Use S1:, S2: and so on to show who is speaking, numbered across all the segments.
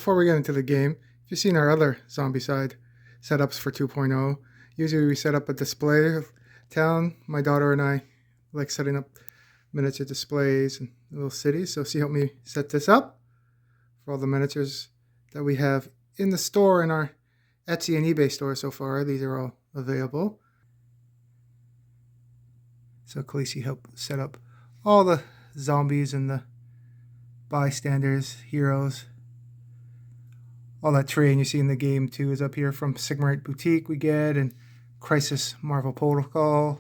S1: before we get into the game, if you've seen our other Zombicide setups for 2.0, usually we set up a display of town. My daughter and I like setting up miniature displays and little cities. So she helped me set this up for all the miniatures that we have in the store, in our Etsy and eBay store so far. These are all available. So Khaleesi helped set up all the zombies and the bystanders, heroes. All that terrain you see in the game too is up here from SigmariteBoutique we get, and Crisis Marvel Protocol.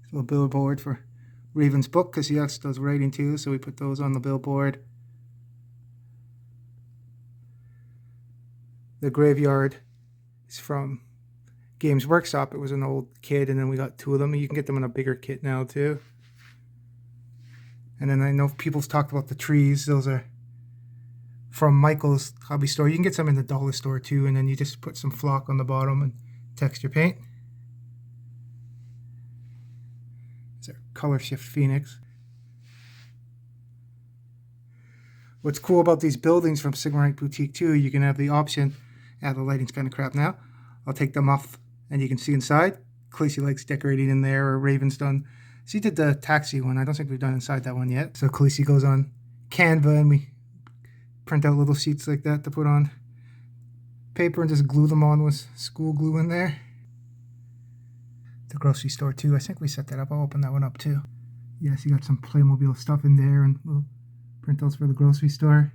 S1: A little billboard for Raven's book, because he also does writing too, so we put those on the billboard. The graveyard is from Games Workshop. It was an old kit, and then we got two of them. You can get them in a bigger kit now too. And then I know people's talked about the trees. Those are from Michael's hobby store. You can get some in the dollar store too, and then you just put some flock on the bottom and texture paint. It's a Color Shift Phoenix. What's cool about these buildings from SigmariteBoutique too, you can have the option. The lighting's kind of crap now. I'll take them off and you can see inside. Khaleesi likes decorating in there, or Raven's done. She did the taxi one. I don't think we've done inside that one yet. So Khaleesi goes on Canva and we print out little sheets like that to put on paper and just glue them on with school glue in there. The grocery store too. I think we set that up. I'll open that one up too. Yes, you got some Playmobil stuff in there and little printouts for the grocery store.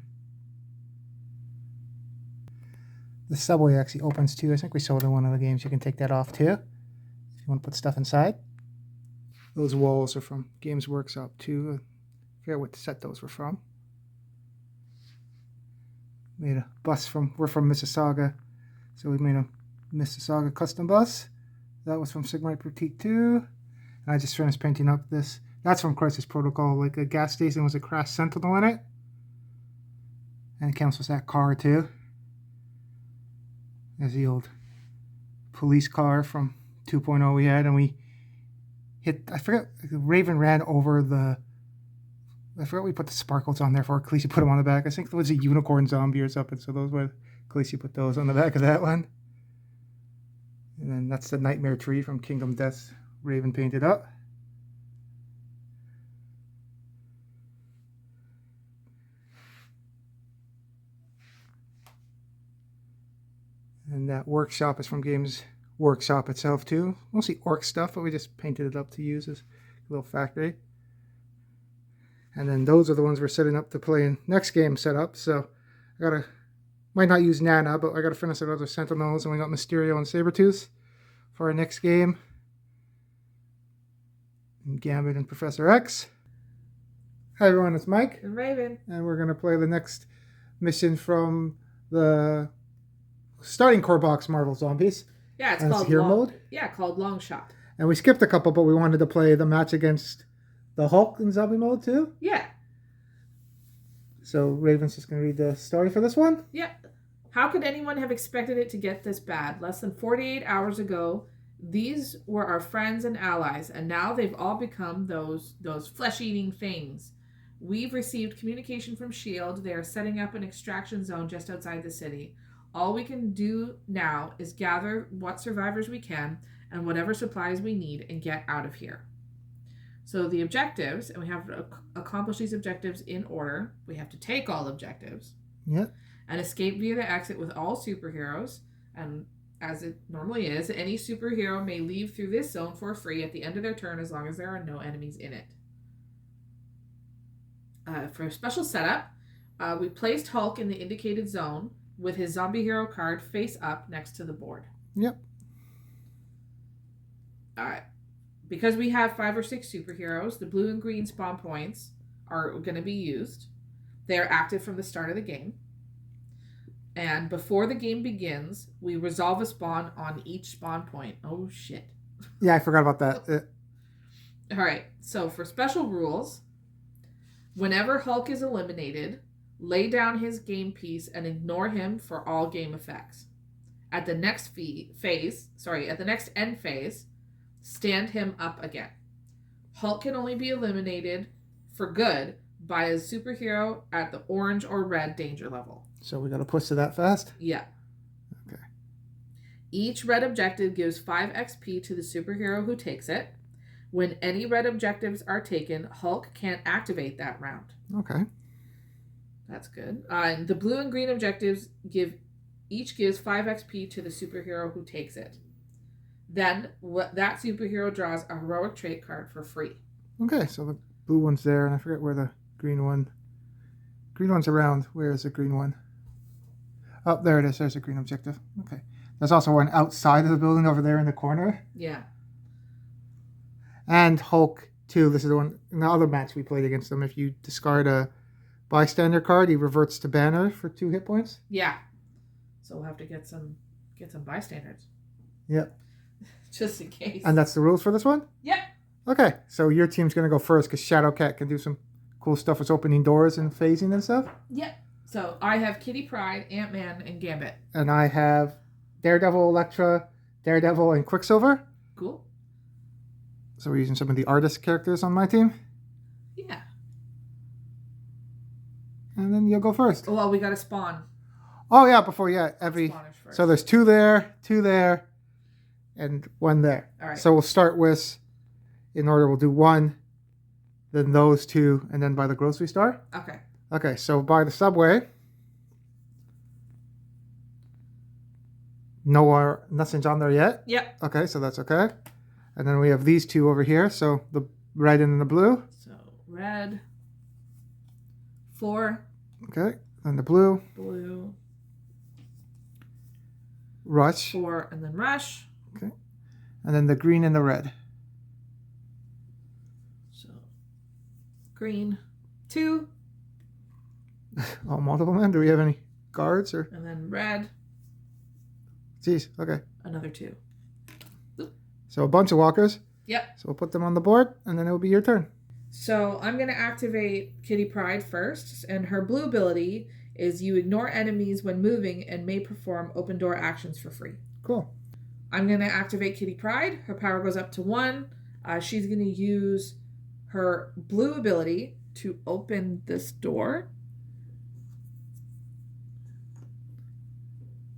S1: The subway actually opens too. I think we sold in one of the games. You can take that off too if you want to put stuff inside. Those walls are from Games Workshop too. I forget what set those were from. Made a bus from, we're from Mississauga, so we made a Mississauga custom bus. That was from SigmariteBoutique too. And I just finished painting up this. That's from Crisis Protocol, like a gas station with a crash sentinel in it. And it comes with that car too. There's the old police car from 2.0 we had, and we hit, I forget, Raven ran over the, I forgot we put the sparkles on there for Khaleesi put them on the back. I think there was a unicorn zombie or something, so those were, Khaleesi put those on the back of that one. And then that's the Nightmare Tree from Kingdom Death, Raven painted up. And that workshop is from Games Workshop itself too. Mostly orc stuff, but we just painted it up to use as a little factory. And then those are the ones we're setting up to play in next game setup. So I gotta, might not use Nana, but I gotta finish our other Sentinels, and we got Mysterio and Sabretooth for our next game. And Gambit and Professor X. Hi everyone, it's Mike.
S2: And Raven.
S1: And we're gonna play the next mission from the starting core box Marvel Zombies.
S2: Yeah, it's called
S1: Hero mode.
S2: Yeah, called Longshot.
S1: And we skipped a couple, but we wanted to play the match against the Hulk in zombie mode too.
S2: Yeah.
S1: So Raven's just going to read the story for this one.
S2: Yeah. How could anyone have expected it to get this bad? Less than 48 hours ago, these were our friends and allies, and now they've all become those flesh-eating things. We've received communication from S.H.I.E.L.D. They are setting up an extraction zone just outside the city. All we can do now is gather what survivors we can and whatever supplies we need and get out of here. So the objectives, and we have to accomplish these objectives in order. We have to take all objectives.
S1: Yep.
S2: And escape via the exit with all superheroes. And as it normally is, any superhero may leave through this zone for free at the end of their turn as long as there are no enemies in it. For a special setup, we placed Hulk in the indicated zone with his zombie hero card face up next to the board.
S1: Yep.
S2: All right. Because we have 5 or 6 superheroes, the blue and green spawn points are going to be used. They are active from the start of the game. And before the game begins, we resolve a spawn on each spawn point. Oh, shit.
S1: Yeah, I forgot about that.
S2: All right. So for special rules, whenever Hulk is eliminated, lay down his game piece and ignore him for all game effects. At the next end phase, stand him up again. Hulk can only be eliminated for good by a superhero at the orange or red danger level.
S1: So we got to push to that fast?
S2: Yeah.
S1: Okay.
S2: Each red objective gives 5 XP to the superhero who takes it. When any red objectives are taken, Hulk can't activate that round.
S1: Okay.
S2: That's good. And the blue and green objectives gives 5 XP to the superhero who takes it. Then that superhero draws a heroic trait card for free.
S1: Okay, so the blue one's there, and I forget where the green one's around. Where is the green one? Oh, there it is. There's a green objective. Okay. There's also one outside of the building over there in the corner.
S2: Yeah.
S1: And Hulk, too. This is the one in the other match we played against them. If you discard a bystander card, he reverts to Banner for 2 hit points.
S2: Yeah. So we'll have to get some bystanders.
S1: Yep.
S2: Just in case.
S1: And that's the rules for this one?
S2: Yep.
S1: Okay, so your team's going to go first because Shadowcat can do some cool stuff with opening doors and phasing and stuff.
S2: Yep. So I have Kitty Pryde, Ant-Man, and Gambit.
S1: And I have Daredevil Electra, Daredevil, and Quicksilver.
S2: Cool.
S1: So we're using some of the artist characters on my team.
S2: Yeah.
S1: And then you'll go first.
S2: Well, we got to spawn.
S1: Oh, yeah, before,
S2: Spawners first.
S1: So there's 2 there, 2 there, and 1 there.
S2: All right.
S1: So we'll start with, in order, we'll do 1, then those 2, and then by the grocery store.
S2: Okay.
S1: Okay, so by the subway, nothing's on there yet.
S2: Yep.
S1: Okay, so that's okay. And then we have these 2 over here, so the red and the blue.
S2: So red, 4.
S1: Okay, then the blue.
S2: Blue.
S1: Rush.
S2: 4, and then rush.
S1: Okay. And then the green and the red.
S2: So green, 2.
S1: Oh, multiple men? Do we have any guards or?
S2: And then red.
S1: Jeez, okay.
S2: Another 2.
S1: So a bunch of walkers.
S2: Yep.
S1: So we'll put them on the board, and then it will be your turn.
S2: So I'm going to activate Kitty Pryde first, and her blue ability is you ignore enemies when moving and may perform open door actions for free.
S1: Cool.
S2: I'm going to activate Kitty Pryde. Her power goes up to 1. She's going to use her blue ability to open this door.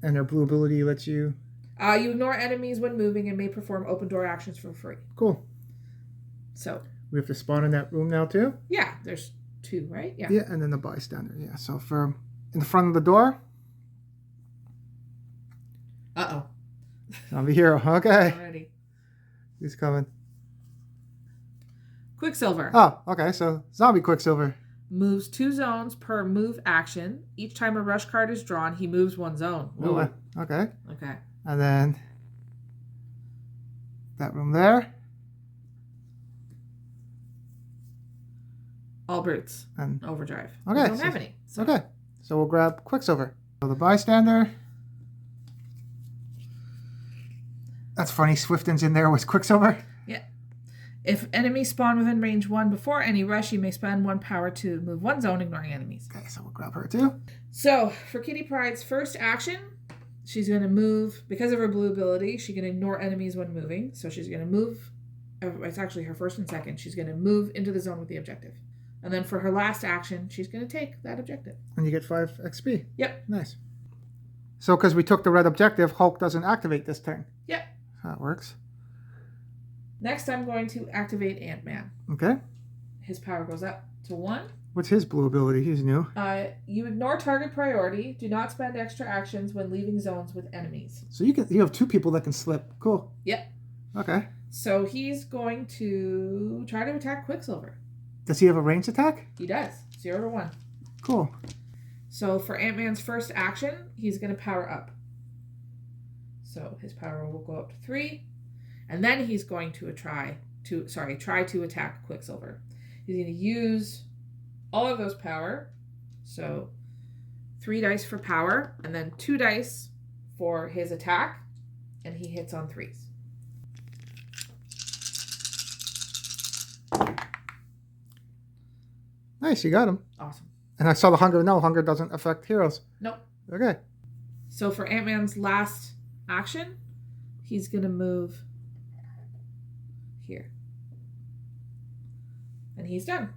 S1: And her blue ability lets you...
S2: You ignore enemies when moving and may perform open door actions for free.
S1: Cool.
S2: So
S1: we have to spawn in that room now, too?
S2: Yeah, there's 2, right? Yeah.
S1: Yeah, and then the bystander. Yeah, so for in the front of the door...
S2: Uh-oh.
S1: Zombie hero. Okay.
S2: Alrighty.
S1: He's coming.
S2: Quicksilver.
S1: Oh, okay. So zombie Quicksilver.
S2: Moves 2 zones per move action. Each time a rush card is drawn, he moves 1 zone.
S1: Oh, okay.
S2: Okay.
S1: And then that room there.
S2: All brutes.
S1: And
S2: overdrive.
S1: Okay.
S2: We don't have any. So.
S1: Okay. So we'll grab Quicksilver. So the bystander. That's funny. Swifton's in there with Quicksilver.
S2: Yeah. If enemies spawn within range 1 before any rush, you may spend 1 power to move 1 zone, ignoring enemies.
S1: Okay, so we'll grab her too.
S2: So for Kitty Pryde's first action, she's going to move, because of her blue ability, she can ignore enemies when moving. So she's going to move, it's actually her first and second, she's going to move into the zone with the objective. And then for her last action, she's going to take that objective.
S1: And you get 5 XP.
S2: Yep.
S1: Nice. So because we took the red objective, Hulk doesn't activate this turn.
S2: Yep.
S1: That works.
S2: Next, I'm going to activate Ant-Man.
S1: Okay.
S2: His power goes up to 1.
S1: What's his blue ability? He's new.
S2: You ignore target priority. Do not spend extra actions when leaving zones with enemies.
S1: So you have 2 people that can slip. Cool.
S2: Yep.
S1: Okay.
S2: So he's going to try to attack Quicksilver.
S1: Does he have a ranged attack?
S2: He does. 0 to 1.
S1: Cool.
S2: So for Ant-Man's first action, he's going to power up. So his power will go up to 3. And then he's going to try to attack Quicksilver. He's going to use all of those power. So 3 dice for power, and then 2 dice for his attack. And he hits on 3s.
S1: Nice, you got him.
S2: Awesome.
S1: And I saw the hunger. No, hunger doesn't affect heroes.
S2: Nope.
S1: Okay.
S2: So for Ant-Man's last action, he's going to move here. And he's done.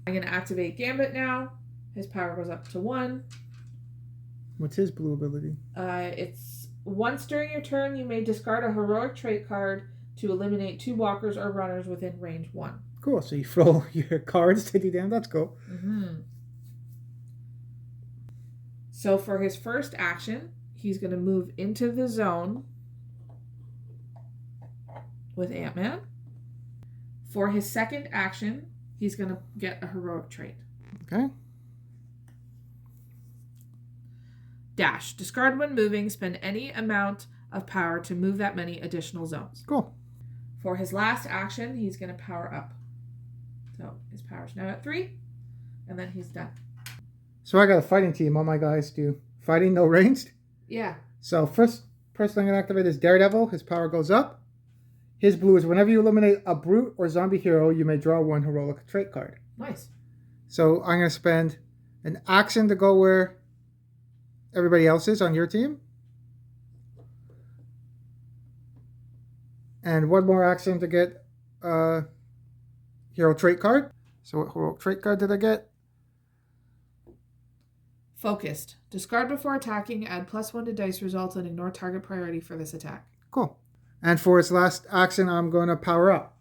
S2: I'm going to activate Gambit now. His power goes up to 1.
S1: What's his blue ability?
S2: It's once during your turn, you may discard a heroic trait card to eliminate 2 walkers or runners within range 1.
S1: Cool. So you throw your cards to do damage. That's cool.
S2: Mm-hmm. So for his first action, he's going to move into the zone with Ant-Man. For his second action, he's going to get a heroic trait.
S1: Okay.
S2: Dash. Discard when moving. Spend any amount of power to move that many additional zones.
S1: Cool.
S2: For his last action, he's going to power up. So his power's now at 3. And then he's done.
S1: So I got a fighting team. All my guys do fighting, no ranged.
S2: Yeah.
S1: So first person I'm going to activate is Daredevil. His power goes up. His blue is whenever you eliminate a brute or zombie hero, you may draw 1 heroic trait card.
S2: Nice.
S1: So I'm going to spend an action to go where everybody else is on your team. And 1 more action to get a hero trait card. So what heroic trait card did I get?
S2: Focused. Discard before attacking, add +1 to dice results, and ignore target priority for this attack.
S1: Cool. And for its last action, I'm going to power up.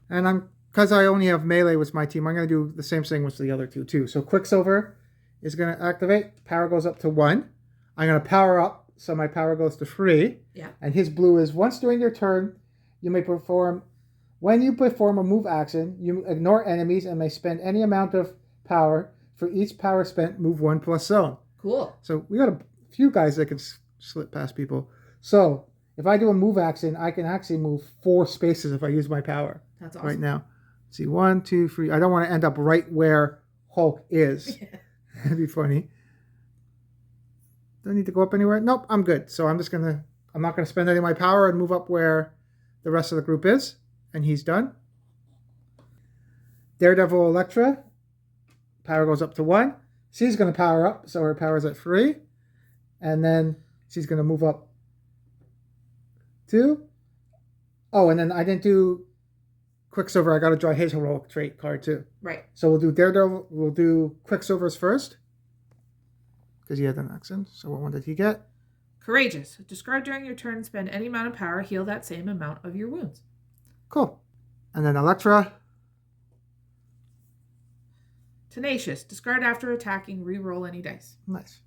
S1: And because I only have melee with my team, I'm going to do the same thing with the other 2 too. So Quicksilver is going to activate. Power goes up to 1. I'm going to power up, so my power goes to 3.
S2: Yeah.
S1: And his blue is once during your turn, when you perform a move action, you ignore enemies and may spend any amount of power. For each power spent, move 1 plus zone.
S2: Cool.
S1: So we got a few guys that can slip past people. So if I do a move action, I can actually move 4 spaces if I use my power.
S2: That's awesome.
S1: Right now. Let's see, 1, 2, 3. I don't want to end up right where Hulk is. That'd be funny. Do I need to go up anywhere? Nope, I'm good. So I'm not going to spend any of my power and move up where the rest of the group is. And he's done. Daredevil Electra. Power goes up to 1. She's going to power up, so her power's at 3. And then she's going to move up 2. Oh, and then I didn't do Quicksilver. I got to draw his heroic trait card too.
S2: Right.
S1: So we'll do Daredevil. We'll do Quicksilver's first because he had an accent. So what one did he get?
S2: Courageous. Discard during your turn. Spend any amount of power. Heal that same amount of your wounds.
S1: Cool. And then Electra.
S2: Tenacious. Discard after attacking. Re-roll any dice.
S1: Nice.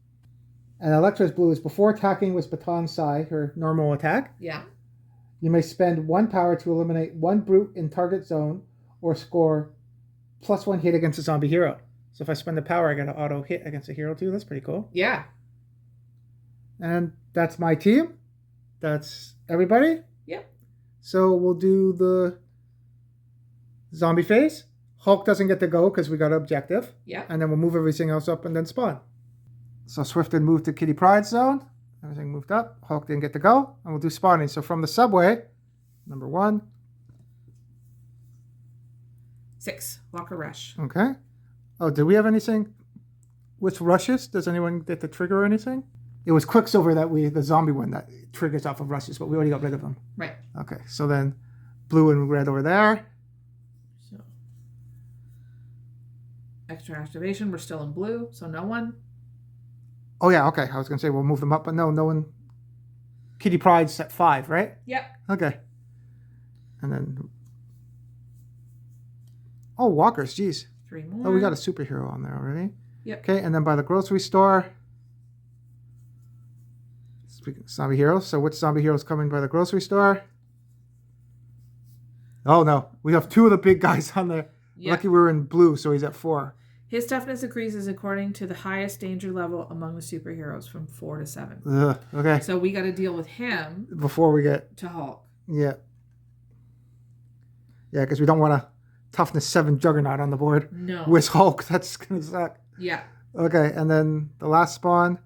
S1: And Electra's blue is before attacking with Baton Sai, her normal attack.
S2: Yeah.
S1: You may spend 1 power to eliminate 1 brute in target zone or score +1 hit against a zombie hero. So if I spend the power, I get an auto hit against a hero too. That's pretty cool.
S2: Yeah.
S1: And that's my team. That's everybody.
S2: Yep.
S1: So we'll do the zombie phase. Hulk doesn't get to go because we got an objective.
S2: Yeah.
S1: And then we'll move everything else up and then spawn. So Swifted moved to Kitty Pride's zone. Everything moved up. Hulk didn't get to go. And we'll do spawning. So from the subway, number 1.
S2: 6. Walker Rush.
S1: Okay. Oh, did we have anything with rushes? Does anyone get the trigger or anything? It was Quicksilver the zombie one that triggers off of rushes, but we already got rid of them.
S2: Right.
S1: Okay. So then blue and red over there.
S2: So extra activation. We're still in blue, so no one.
S1: Oh, yeah. Okay. I was going to say we'll move them up, but no one. Kitty Pride's at 5, right?
S2: Yep.
S1: Okay. And then. Oh, walkers. Geez.
S2: 3 more.
S1: Oh, we got a superhero on there already.
S2: Yep.
S1: Okay. And then by the grocery store. Speaking of zombie heroes. So which zombie heroes coming by the grocery store? Oh, no. We have 2 of the big guys on there. Yep. Lucky we were in blue, so he's at 4.
S2: His toughness increases according to the highest danger level among the superheroes from 4 to 7.
S1: Ugh, okay.
S2: So we got to deal with him
S1: before we get
S2: to Hulk.
S1: Yeah. Yeah, because we don't want a toughness 7 Juggernaut on the board.
S2: No.
S1: With Hulk. That's going to suck.
S2: Yeah.
S1: Okay, and then the last spawn.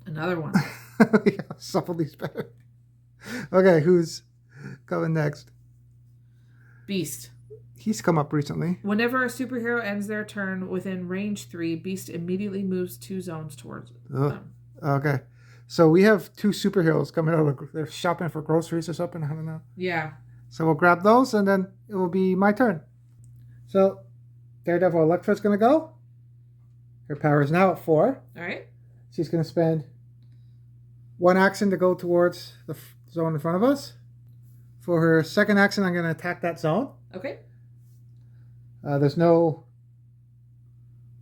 S2: Another one.
S1: Yeah, shuffle these better. Okay, who's going next?
S2: Beast.
S1: He's come up recently.
S2: Whenever a superhero ends their turn within range 3, Beast immediately moves 2 zones towards them.
S1: Okay. So we have 2 superheroes coming out. They're shopping for groceries or something. I don't know.
S2: Yeah.
S1: So we'll grab those, and then it will be my turn. So Daredevil Electra is going to go. Her power is now at 4.
S2: All right.
S1: She's going to spend 1 action to go towards the zone in front of us. For her second action, I'm going to attack that zone.
S2: Okay.
S1: There's no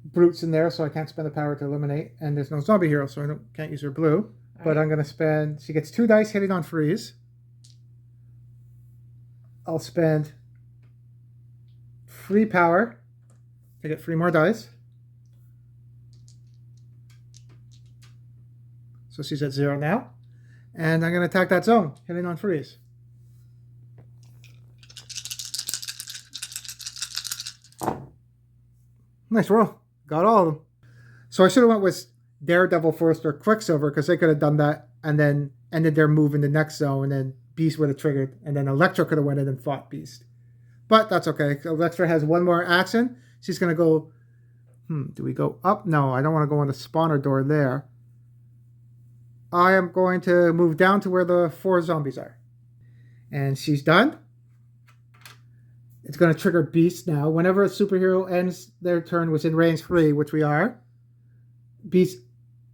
S1: brutes in there, so I can't spend the power to eliminate. And there's no zombie hero, so I can't use her blue. But I'm going to spend... She gets 2 dice hitting on freeze. I'll spend 3 power to get 3 more dice. So she's at 0 now. And I'm going to attack that zone, hitting on freeze. Nice roll. Got all of them. So I should have went with Daredevil first or Quicksilver, because they could have done that and then ended their move in the next zone, and then Beast would have triggered, and then Electra could have went in and fought Beast. But that's okay. Electra has 1 more action. She's going to go... do we go up? No, I don't want to go on the spawner door there. I am going to move down to where the 4 zombies are. And she's done. It's going to trigger Beast now. Whenever a superhero ends their turn within range 3, which we are, Beast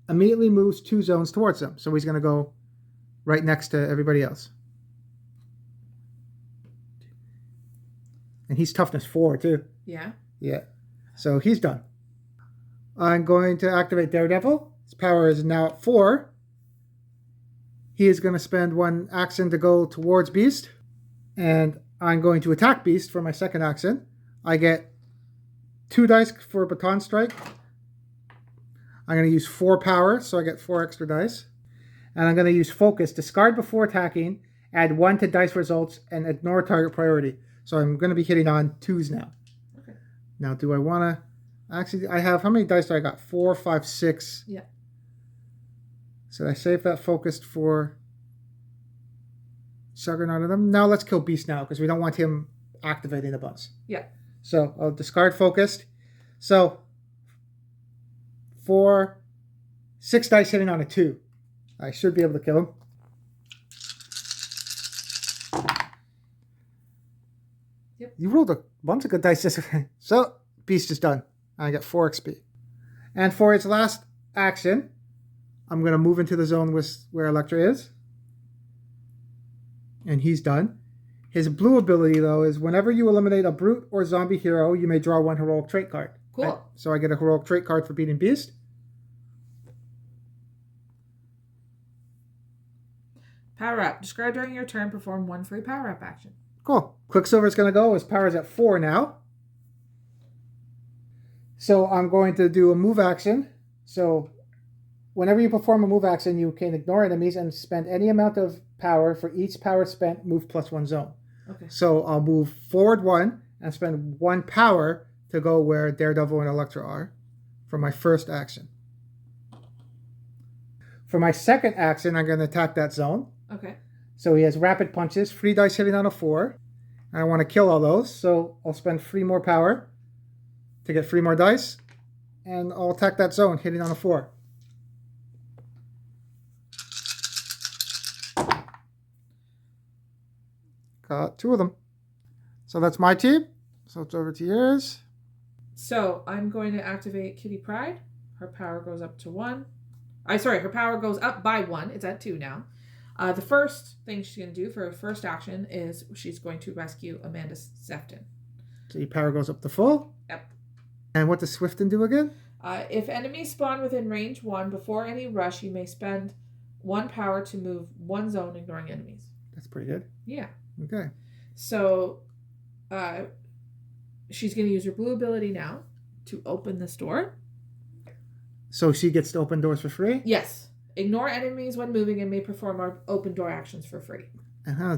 S1: immediately moves 2 zones towards them. So he's going to go right next to everybody else. And he's toughness 4 too.
S2: Yeah.
S1: Yeah. So he's done. I'm going to activate Daredevil. His power is now at 4. He is going to spend 1 action to go towards Beast. And I'm going to attack Beast for my second action. I get 2 dice for Baton Strike. I'm going to use 4 power, so I get 4 extra dice. And I'm going to use Focus, discard before attacking, add 1 to dice results, and ignore target priority. So I'm going to be hitting on 2s now.
S2: Okay.
S1: Now, do I want to... Actually, I have... How many dice do I got? 4, 5, 6.
S2: Yeah.
S1: So I save that focused for Juggernaut of them. Now let's kill Beast now, because we don't want him activating the bunch.
S2: Yeah.
S1: So I'll discard focused. So 4, 6 dice hitting on a 2. I should be able to kill him.
S2: Yep.
S1: You rolled a bunch of good dice this way. So Beast is done. I get 4 XP. And for its last action, I'm going to move into the zone where Electra is. And he's done. His blue ability, though, is whenever you eliminate a brute or zombie hero, you may draw 1 heroic trait card.
S2: Cool.
S1: Right? So I get a heroic trait card for beating Beast.
S2: Power up. Discard during your turn. Perform 1 free power up action.
S1: Cool. Quicksilver's going to go. His power's at 4 now. So I'm going to do a move action. So whenever you perform a move action, you can ignore enemies and spend any amount of power. For each power spent, move +1 zone.
S2: Okay.
S1: So I'll move forward 1 and spend 1 power to go where Daredevil and Electra are for my first action. For my second action, I'm going to attack that zone.
S2: Okay.
S1: So he has rapid punches, 3 dice hitting on a 4. And I want to kill all those, so I'll spend 3 more power to get 3 more dice. And I'll attack that zone, hitting on a 4. Got 2 of them. So that's my team. So it's over to yours.
S2: So I'm going to activate Kitty Pryde. Her power goes up to 1. Her power goes up by 1. It's at 2 now. The first thing she's going to do for her first action is she's going to rescue Amanda Sefton.
S1: So your power goes up to full.
S2: Yep.
S1: And what does Swifton do again?
S2: If enemies spawn within range 1 before any rush, you may spend 1 power to move 1 zone, ignoring enemies.
S1: That's pretty good.
S2: Yeah.
S1: Okay.
S2: So she's going to use her blue ability now to open this door.
S1: So she gets to open doors for free?
S2: Yes. Ignore enemies when moving and may perform our open door actions for free.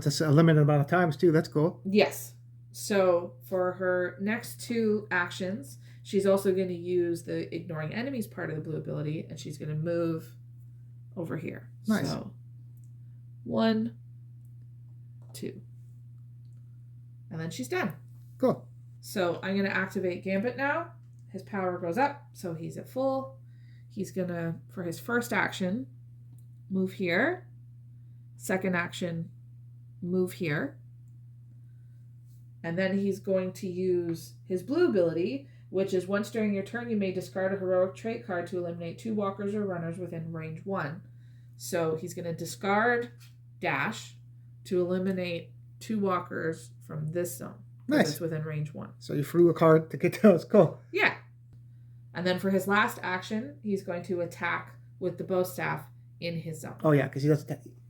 S1: Just a limited amount of times, too. That's cool.
S2: Yes. So for her next 2 actions, she's also going to use the ignoring enemies part of the blue ability, and she's going to move over here.
S1: Nice.
S2: So 1, 2. And then she's done.
S1: Cool.
S2: So I'm going to activate Gambit now. His power goes up, so he's at full. He's going to, for his first action, move here. Second action, move here. And then he's going to use his blue ability, which is once during your turn, you may discard a heroic trait card to eliminate 2 walkers or runners within range 1. So he's going to discard dash to eliminate 2 walkers from this zone.
S1: Nice.
S2: It's within range 1.
S1: So you threw a card to get those. Cool.
S2: Yeah. And then for his last action, he's going to attack with the bow staff in his zone.
S1: Oh, yeah, because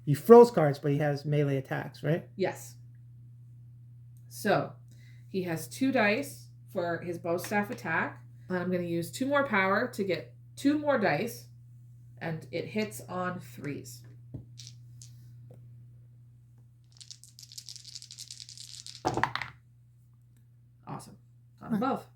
S1: he throws cards, but he has melee attacks, right?
S2: Yes. So he has 2 dice for his bow staff attack. And I'm going to use 2 more power to get 2 more dice. And it hits on 3s. Awesome. Got them both.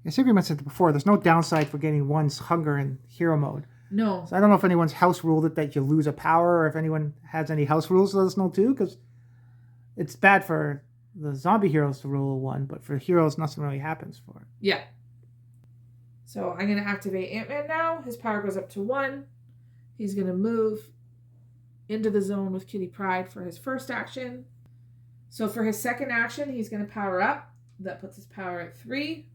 S1: I think we mentioned it before. There's no downside for getting one's hunger in hero mode.
S2: No.
S1: So I don't know if anyone's house ruled it that you lose a power, or if anyone has any house rules, let us know too, because it's bad for the zombie heroes to rule 1, but for heroes, nothing really happens for it.
S2: Yeah. So I'm going to activate Ant-Man now. His power goes up to 1. He's going to move into the zone with Kitty Pryde for his first action. So for his second action, he's going to power up. That puts his power at 3.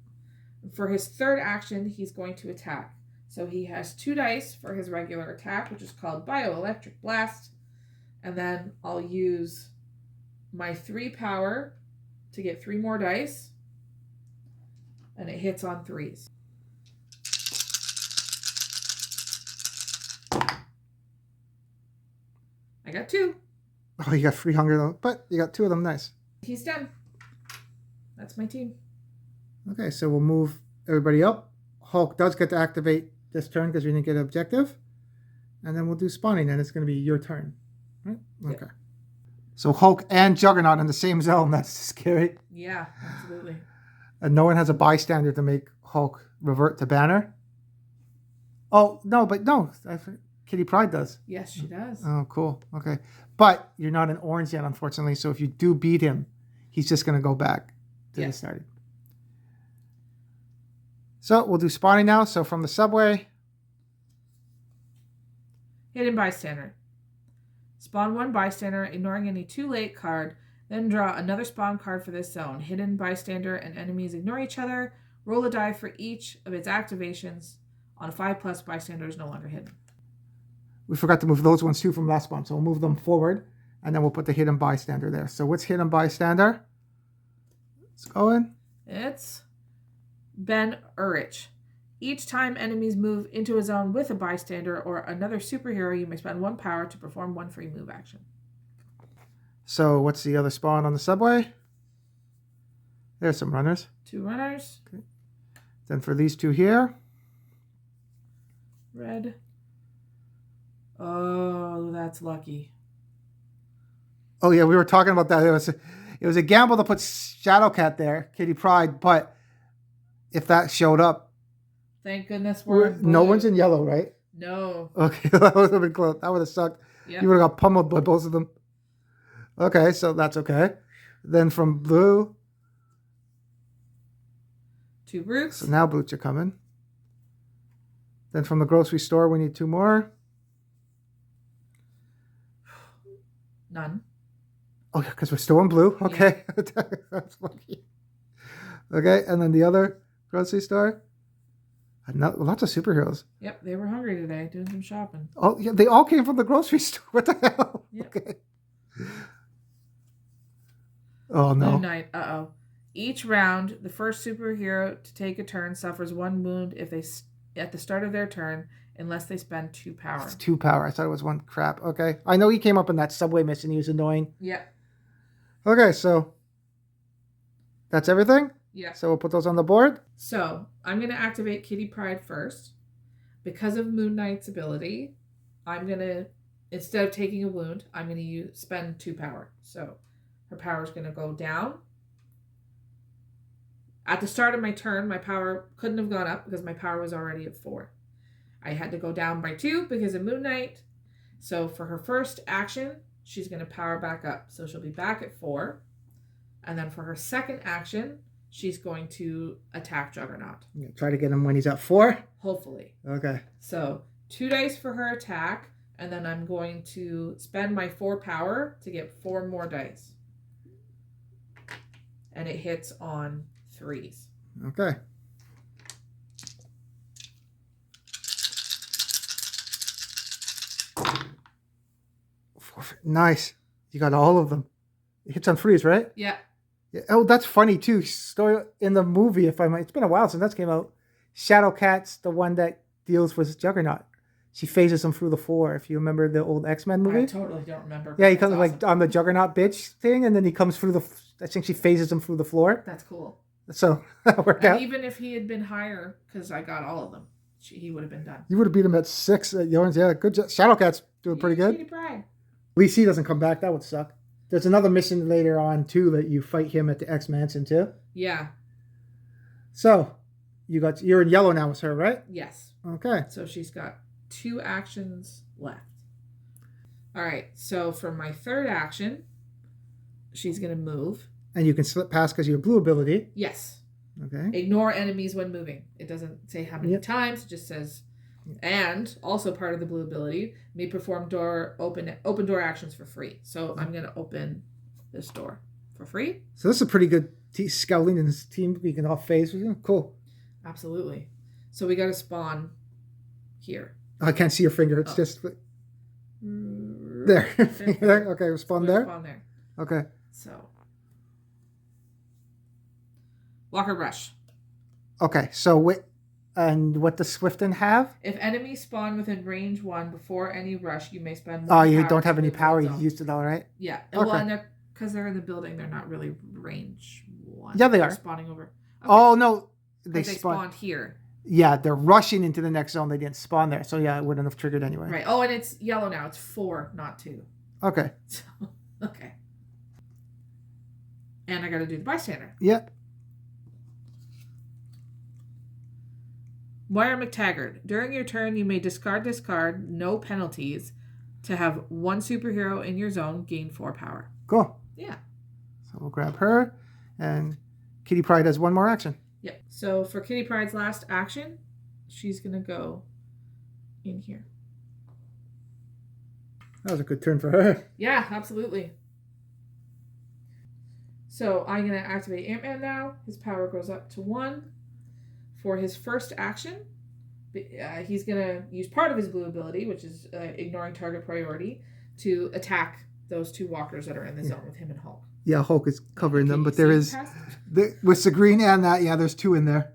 S2: For his third action, he's going to attack. So he has 2 dice for his regular attack, which is called Bioelectric Blast. And then I'll use my 3 power to get 3 more dice. And it hits on 3s. I got 2.
S1: Oh, you got 3 hunger though, but you got 2 of them. Nice.
S2: He's done. That's my team.
S1: Okay, so we'll move everybody up. Hulk does get to activate this turn because we didn't get an objective. And then we'll do spawning, and it's going to be your turn. Right? Okay. Yeah. So Hulk and Juggernaut in the same zone. That's scary.
S2: Yeah, absolutely.
S1: And no one has a bystander to make Hulk revert to Banner. Oh, no, but no. Kitty Pryde does.
S2: Yes, she does.
S1: Oh, cool. Okay. But you're not in orange yet, unfortunately. So if you do beat him, he's just going to go back to the starting. So we'll do spawning now. So from the subway.
S2: Hidden bystander. Spawn 1 bystander, ignoring any too late card. Then draw another spawn card for this zone. Hidden bystander and enemies ignore each other. Roll a die for each of its activations. On a 5+, bystander is no longer hidden.
S1: We forgot to move those ones too from last spawn. So we'll move them forward. And then we'll put the hidden bystander there. So what's hidden bystander? Let's go in.
S2: It's Ben Urich. Each time enemies move into a zone with a bystander or another superhero, you may spend 1 power to perform 1 free move action.
S1: So what's the other spawn on the subway? There's some runners.
S2: 2 runners.
S1: Okay. Then for these 2 here.
S2: Red. Oh, that's lucky.
S1: Oh yeah, we were talking about that. It was a gamble to put Shadowcat there, Kitty Pryde, but if that showed up,
S2: thank goodness
S1: no one's in yellow, right?
S2: No.
S1: Okay, that would have been close. That would have sucked. Yep. You would have got pummeled by both of them. Okay, so that's okay. Then from blue,
S2: 2 brutes.
S1: So now brutes are coming. Then from the grocery store, we need 2 more.
S2: None.
S1: Oh, yeah, because we're still in blue. Okay. Yeah. That's lucky. Okay, and then the other grocery store. Lots of superheroes.
S2: Yep, they were hungry today, doing some shopping.
S1: Oh, yeah, they all came from the grocery store. What the hell?
S2: Yep.
S1: Okay. Oh, no.
S2: Moon Knight. Uh-oh. Each round, the first superhero to take a turn suffers 1 wound if they at the start of their turn, unless they spend 2 power.
S1: It's 2 power. I thought it was 1 crap. Okay. I know he came up in that subway mission. He was annoying.
S2: Yeah.
S1: Okay, so that's everything?
S2: Yeah.
S1: So we'll put those on the board.
S2: So I'm going to activate Kitty Pryde first. Because of Moon Knight's ability, I'm going to, instead of taking a wound, I'm going to spend 2 power. So her power is going to go down. At the start of my turn, my power couldn't have gone up because my power was already at 4. I had to go down by 2 because of Moon Knight. So for her first action, she's going to power back up. So she'll be back at 4. And then for her second action, she's going to attack Juggernaut.
S1: Try to get him when he's at 4?
S2: Hopefully.
S1: Okay.
S2: So 2 dice for her attack. And then I'm going to spend my 4 power to get 4 more dice. and it hits on 3s.
S1: Okay. Nice. You got all of them. It hits on 3s, right?
S2: Yeah.
S1: Yeah. Oh, that's funny too. Story in the movie, if I might. It's been a while since that came out. Shadowcat's the one that deals with Juggernaut. She phases him through the floor. If you remember the old X-Men movie.
S2: I totally don't remember.
S1: Yeah, he comes like on the Juggernaut bitch thing, and then he comes through the. I think she phases him through the floor.
S2: That's cool.
S1: So that worked out.
S2: Even if he had been higher, because I got all of them, he would have been done.
S1: You would have beat him at 6 at Yarns. Yeah, good job. Shadowcat's doing pretty good.
S2: Kitty Pryde.
S1: At least he doesn't come back. That would suck. There's another mission later on too that you fight him at the X Mansion too.
S2: Yeah.
S1: So you're in yellow now with her, right?
S2: Yes.
S1: Okay.
S2: So she's got 2 actions left. All right. So for my third action, she's gonna move.
S1: And you can slip past because of your blue ability.
S2: Yes.
S1: Okay.
S2: Ignore enemies when moving. It doesn't say how many times. It just says. And also part of the blue ability, may perform open door actions for free. So I'm going to open this door for free.
S1: So this is a pretty good scouting in this team. We can all phase with you. Cool.
S2: Absolutely. So we got to spawn here.
S1: I can't see your finger. It's just there. Okay, we'll spawn there.
S2: Spawn there.
S1: Okay.
S2: So Walker Rush.
S1: Okay, so and what does Swifton have?
S2: If enemies spawn within range 1 before any rush, you may spend.
S1: Oh, you don't have any power. You used it all, right?
S2: Yeah.
S1: Okay.
S2: Well, and because they're in the building, they're not really range 1.
S1: Yeah, they
S2: they're
S1: are.
S2: Spawning over. Okay.
S1: Oh, no.
S2: They spawned here.
S1: Yeah, they're rushing into the next zone. They didn't spawn there. So, yeah, it wouldn't have triggered anyway.
S2: Right. Oh, and it's yellow now. It's 4, not 2.
S1: Okay.
S2: So, okay. And I got to do the bystander.
S1: Yep.
S2: Moira McTaggart. During your turn, you may discard, no penalties, to have 1 superhero in your zone gain 4 power.
S1: Cool.
S2: Yeah.
S1: So we'll grab her. And Kitty Pryde has 1 more action.
S2: Yep. So for Kitty Pryde's last action, she's going to go in here.
S1: That was a good turn for her.
S2: Yeah, absolutely. So I'm going to activate Ant-Man now. His power goes up to 1. For his first action, he's going to use part of his blue ability, which is ignoring target priority, to attack those 2 walkers that are in the zone with him and Hulk.
S1: Yeah, Hulk is covering them, but there is... with the green and that, yeah, there's 2 in there.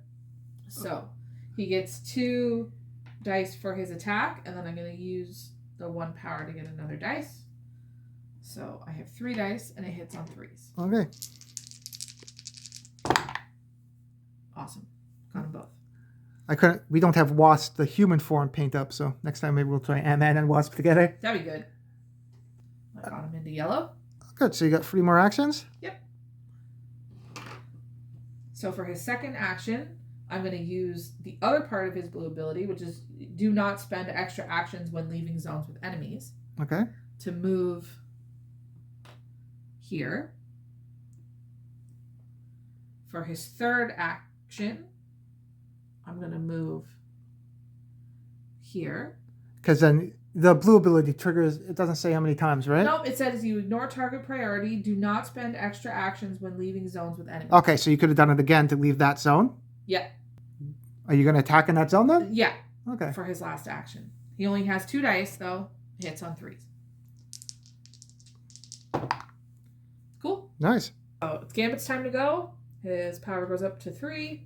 S2: So he gets 2 dice for his attack, and then I'm going to use the 1 power to get another dice. So I have 3 dice, and it hits on 3s.
S1: Okay.
S2: Awesome. Got them both.
S1: We don't have Wasp, the human form, paint up, so next time maybe we'll try Ant-Man and Wasp together.
S2: That'd be good. I got him into yellow.
S1: Good, so you got 3 more actions?
S2: Yep. So for his second action, I'm going to use the other part of his blue ability, which is do not spend extra actions when leaving zones with enemies.
S1: Okay.
S2: To move here. For his third action, I'm going to move here.
S1: Because then the blue ability triggers, it doesn't say how many times, right?
S2: Nope, it says you ignore target priority. Do not spend extra actions when leaving zones with enemies.
S1: Okay, so you could have done it again to leave that zone?
S2: Yeah.
S1: Are you going to attack in that zone then?
S2: Yeah.
S1: Okay.
S2: For his last action. He only has 2 dice, though. Hits on 3s. Cool.
S1: Nice.
S2: So it's Gambit's time to go. His power goes up to 3.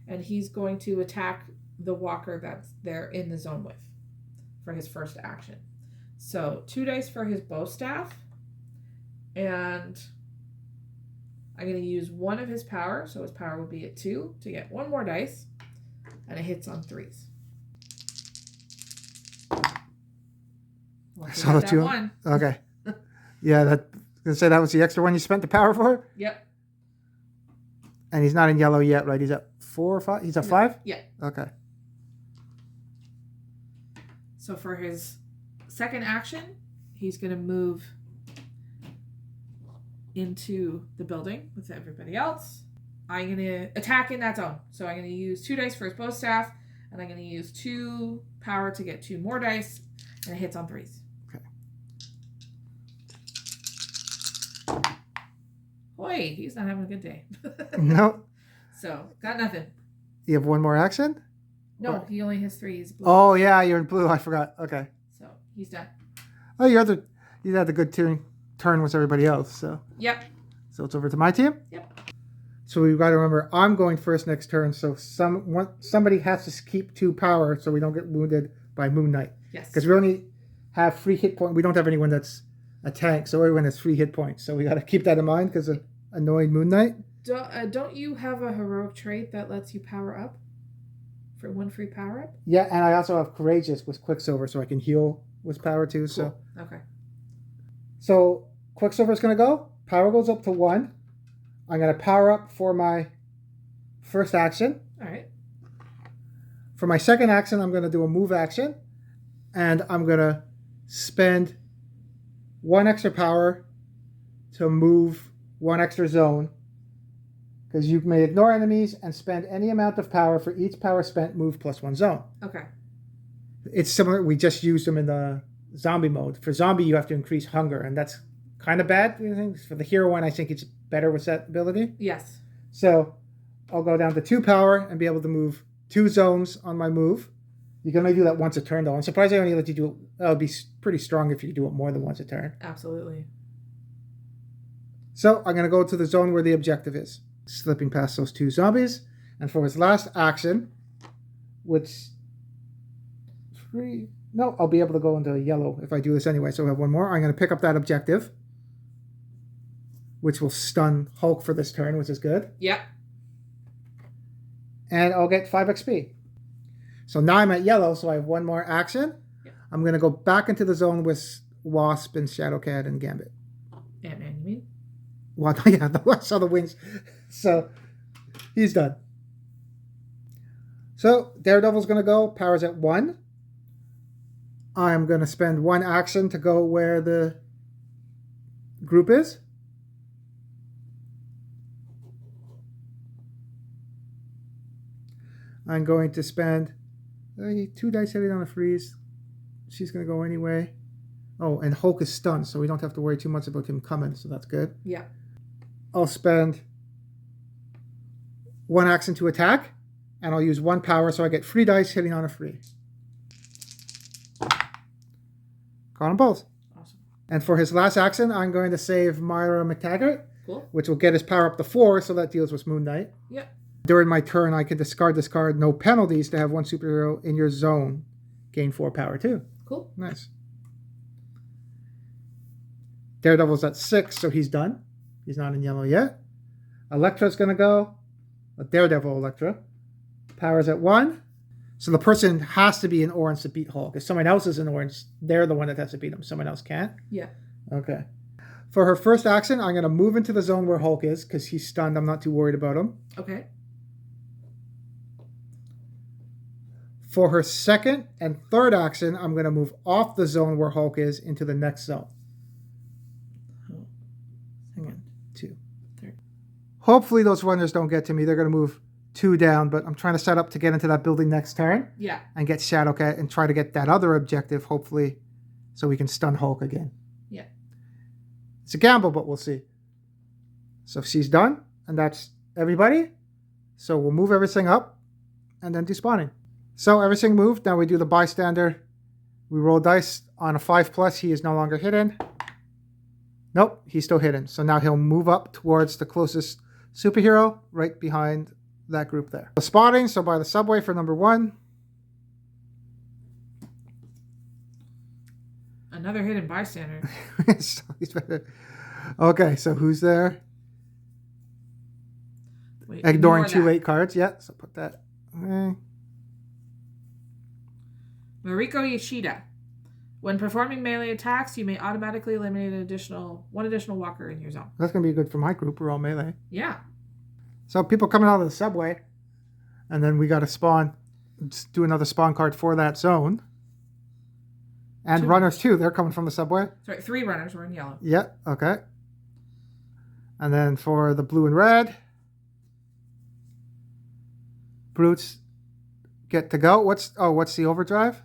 S2: And he's going to attack the walker that's there in the zone with for his first action. So 2 dice for his bow staff. And I'm going to use 1 of his power. So his power will be at 2 to get 1 more dice. And it hits on 3s.
S1: So that 1. Okay. Yeah, that was the extra one you spent the power for?
S2: Yep.
S1: And he's not in yellow yet, right? He's at 4 or 5? He's at 5?
S2: Yeah.
S1: Okay.
S2: So for his second action, he's going to move into the building with everybody else. I'm going to attack in that zone. So I'm going to use 2 dice for his bow staff, and I'm going to use 2 power to get 2 more dice, and it hits on 3s.
S1: Okay.
S2: Boy, he's not having a good day.
S1: No.
S2: So, got nothing.
S1: You have one more action?
S2: No, he only has 3. He's blue.
S1: Oh, yeah, you're in blue. I forgot. Okay.
S2: So, he's done.
S1: Oh, you had the good turn with everybody else. So.
S2: Yep.
S1: So it's over to my team?
S2: Yep.
S1: So we've got to remember, I'm going first next turn. So somebody has to keep 2 power so we don't get wounded by Moon Knight.
S2: Yes.
S1: Because we only have 3 hit points. We don't have anyone that's a tank, so everyone has 3 hit points. So we got to keep that in mind because of annoying Moon Knight.
S2: Don't you have a heroic trait that lets you power up? For 1 free power up?
S1: Yeah, and I also have Courageous with Quicksilver, so I can heal with power too. Cool. So
S2: okay.
S1: So Quicksilver's going to go. Power goes up to 1. I'm going to power up for my first action.
S2: All right.
S1: For my second action, I'm going to do a move action. And I'm going to spend 1 extra power to move 1 extra zone. Because you may ignore enemies and spend any amount of power for each power spent, move +1 zone.
S2: Okay.
S1: It's similar. We just used them in the zombie mode. For zombie, you have to increase hunger, and that's kind of bad. For the hero one, I think it's better with that ability.
S2: Yes.
S1: So I'll go down to 2 power and be able to move 2 zones on my move. You can only do that once a turn, though. I'm surprised I only let you do it. That would be pretty strong if you do it more than once a turn.
S2: Absolutely.
S1: So I'm going to go to the zone where the objective is. Slipping past those 2 zombies. And for his last action, which... No, I'll be able to go into yellow if I do this anyway. So we have 1 more. I'm going to pick up that objective, which will stun Hulk for this turn, which is good.
S2: Yep.
S1: And I'll get 5 XP. So now I'm at yellow, so I have 1 more action.
S2: Yep.
S1: I'm going to go back into the zone with Wasp and Shadowcat and Gambit.
S2: Ant-Man, you mean?
S1: Well, yeah, I saw the wings. So he's done. So Daredevil's going to go. Power's at 1. I'm going to spend 1 action to go where the group is. I'm going to spend 2 dice hitting on a freeze. She's going to go anyway. Oh, and Hulk is stunned, so we don't have to worry too much about him coming, so that's good.
S2: Yeah.
S1: I'll spend 1 action to attack, and I'll use 1 power, so I get 3 dice hitting on a free. Got them both.
S2: Awesome.
S1: And for his last action, I'm going to save Myra McTaggart,
S2: cool.
S1: Which will get his power up to 4, so that deals with Moon Knight.
S2: Yep.
S1: During my turn, I can discard this card, no penalties, to have 1 superhero in your zone gain 4 power too.
S2: Cool.
S1: Nice. Daredevil's at 6, so he's done. He's not in yellow yet. Electra's going to go. Daredevil Electra. Power's at 1. So the person has to be in orange to beat Hulk. If someone else is in orange, they're the one that has to beat him. Someone else can't?
S2: Yeah.
S1: Okay. For her first action, I'm going to move into the zone where Hulk is because he's stunned. I'm not too worried about him.
S2: Okay.
S1: For her second and third action, I'm going to move off the zone where Hulk is into the next zone. 1, 2, 3. Hopefully those runners don't get to me. They're going to move 2 down, but I'm trying to set up to get into that building next turn.
S2: Yeah. And
S1: get Shadowcat and try to get that other objective, hopefully, so we can stun Hulk again.
S2: Yeah.
S1: It's a gamble, but we'll see. So she's done, and that's everybody. So we'll move everything up and then do spawning. So everything moved. Now we do the bystander. We roll dice on a 5+. He is no longer hidden. Nope, he's still hidden. So now he'll move up towards the closest superhero right behind that group there. The spotting, so by the subway for number 1.
S2: Another hidden bystander.
S1: Okay, so who's there?
S2: Wait,
S1: ignoring 2 late cards. Yeah, so put that.
S2: Mariko Yoshida. When performing melee attacks, you may automatically eliminate one additional walker in your zone.
S1: That's going to be good for my group. We're all melee.
S2: Yeah.
S1: So people coming out of the subway, and then we got to spawn, do another spawn card for that zone. And
S2: 2
S1: runners too. They're coming from the subway.
S2: Sorry, 3 runners were in yellow.
S1: Yeah, okay. And then for the blue and red, brutes get to go. What's the overdrive?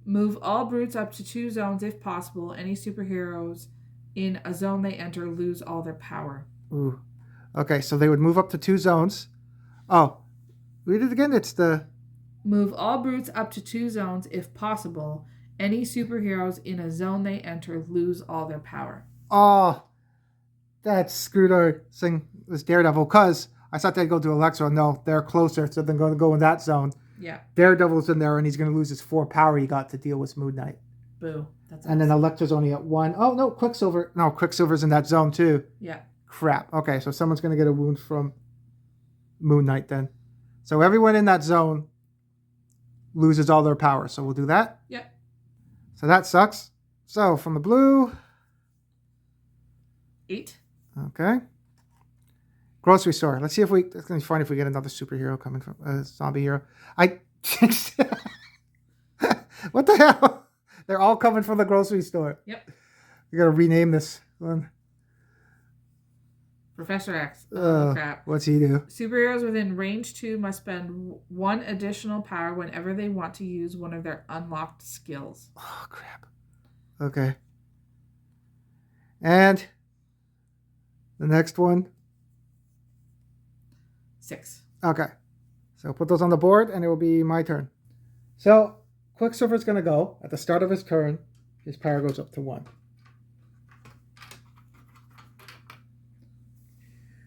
S2: Move all brutes up to 2 zones if possible. Any superheroes in a zone they enter lose all their power.
S1: Ooh. Okay, so they would move up to 2 zones. Oh, read it again. It's the...
S2: Move all brutes up to 2 zones if possible. Any superheroes in a zone they enter lose all their power.
S1: Oh, that screwed our thing with Daredevil, because I thought they'd go to Electra. No, they're closer, so they're going to go in that zone.
S2: Yeah.
S1: Daredevil's in there, and he's going to lose his 4 power he got to deal with Moon Knight.
S2: Boo. That's
S1: and then Electra's only at 1. Oh, no, Quicksilver. No, Quicksilver's in that zone, too.
S2: Yeah.
S1: Crap. Okay, so someone's going to get a wound from Moon Knight then. So everyone in that zone loses all their power. So we'll do that.
S2: Yeah.
S1: So that sucks. So from the blue...
S2: 8.
S1: Okay. Grocery store. Let's see if it's going to be fun if we get another superhero coming from a zombie hero. What the hell? They're all coming from the grocery store.
S2: Yep.
S1: We got to rename this one.
S2: Professor X. Oh, crap.
S1: What's he do?
S2: Superheroes within range 2 must spend 1 additional power whenever they want to use one of their unlocked skills.
S1: Oh, crap. Okay. And the next one?
S2: 6.
S1: Okay. So put those on the board, and it will be my turn. So Quicksilver's going to go. At the start of his turn, his power goes up to 1.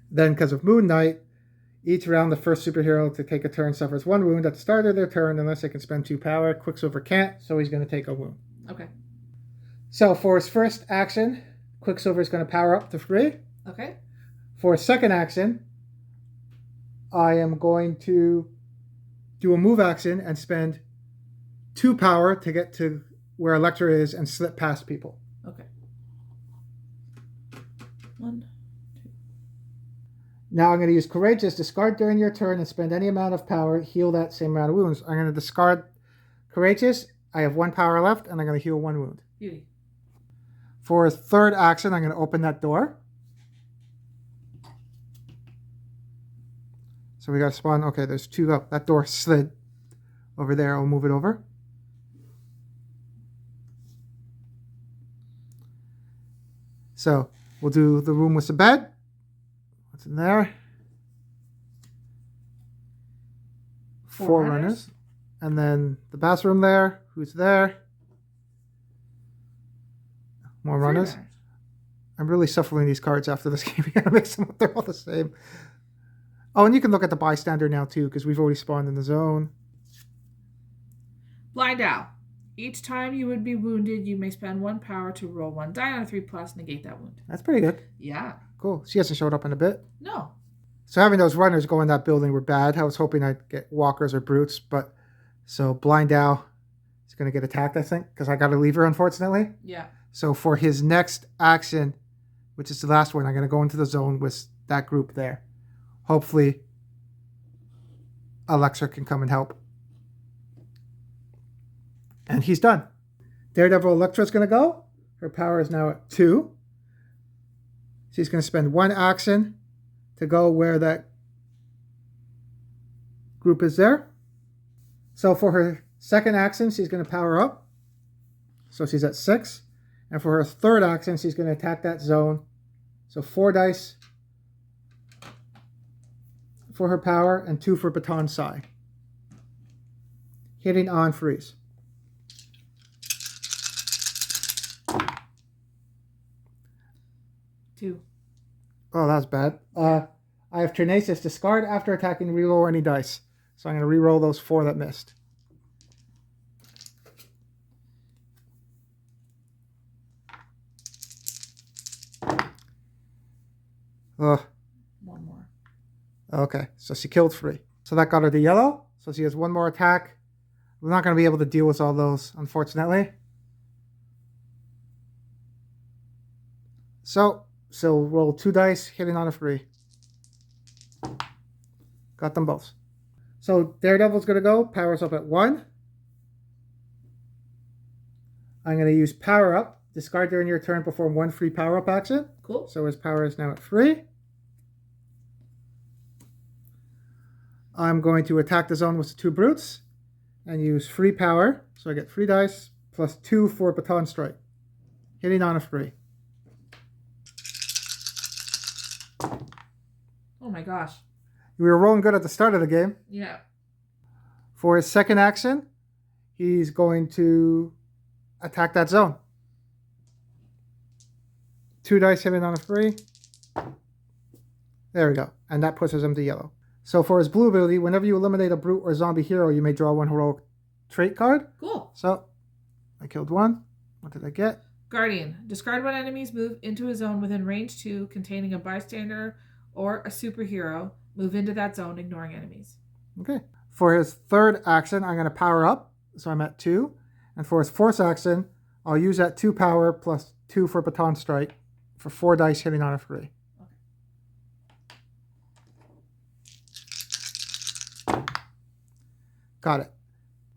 S1: Then, because of Moon Knight, each round the first superhero to take a turn suffers 1 wound at the start of their turn unless they can spend 2 power. Quicksilver can't, so he's going to take a wound.
S2: Okay.
S1: So for his first action, Quicksilver is going to power up to 3.
S2: Okay.
S1: For his second action, I am going to do a move action and spend 2 power to get to where Electra is and slip past people.
S2: Okay. 1.
S1: Now I'm going to use Courageous, discard during your turn and spend any amount of power, heal that same amount of wounds. I'm going to discard Courageous. I have 1 power left, and I'm going to heal 1 wound.
S2: Beauty.
S1: For his third action, I'm going to open that door. So we got to spawn. Okay, there's 2 up. That door slid over there. I'll move it over. So we'll do the room with the bed. What's in there? 4 runners. And then the bathroom there. Who's there? More runners.
S2: Runners.
S1: I'm really shuffling these cards after this game. We gotta mix them up. They're all the same. Oh, and you can look at the bystander now too, because we've already spawned in the zone.
S2: Blind Owl. Each time you would be wounded, you may spend 1 power to roll 1 die on a 3+, negate that wound.
S1: That's pretty good.
S2: Yeah.
S1: Cool. She hasn't showed up in a bit.
S2: No.
S1: So having those runners go in that building were bad. I was hoping I'd get walkers or brutes, but so Blind Owl is going to get attacked, I think, because I got to leave her, unfortunately.
S2: Yeah.
S1: So for his next action, which is the last one, I'm going to go into the zone with that group there. Hopefully, Electra can come and help. And he's done. Daredevil Electra is going to go. Her power is now at 2. She's going to spend 1 action to go where that group is there. So for her second action, she's going to power up. So she's at 6. And for her third action, she's going to attack that zone. So 4 dice for her power and 2 for Baton Sai. Hitting on freeze.
S2: Two.
S1: Oh, that's bad. I have Tenacious. Discard after attacking, reroll any dice. So I'm going to reroll those 4 that missed. Ugh.
S2: 1 more.
S1: Okay, so she killed 3. So that got her to yellow. So she has 1 more attack. We're not going to be able to deal with all those, unfortunately. So roll 2 dice, hitting on a 3. Got them both. So Daredevil's going to go. Power's up at 1. I'm going to use Power Up. Discard during your turn, perform 1 free Power Up action.
S2: Cool.
S1: So his power is now at 3. I'm going to attack the zone with the 2 brutes and use free power. So I get 3 dice plus 2 for Baton Strike. Hitting on a 3.
S2: gosh.
S1: We were rolling good at the start of the game.
S2: Yeah.
S1: For his second action, he's going to attack that zone. 2 dice hitting on a 3. There we go. And that pushes him to yellow. So for his blue ability, whenever you eliminate a brute or zombie hero, you may draw 1 heroic trait card.
S2: Cool.
S1: So I killed 1. What did I get?
S2: Guardian. Discard one enemy's move into a zone within range 2 containing a bystander or a superhero. Move into that zone, ignoring enemies.
S1: Okay. For his third action, I'm going to power up. So I'm at 2. And for his fourth action, I'll use that 2 power plus 2 for Baton Strike for 4 dice hitting on a 3. Okay. Got it.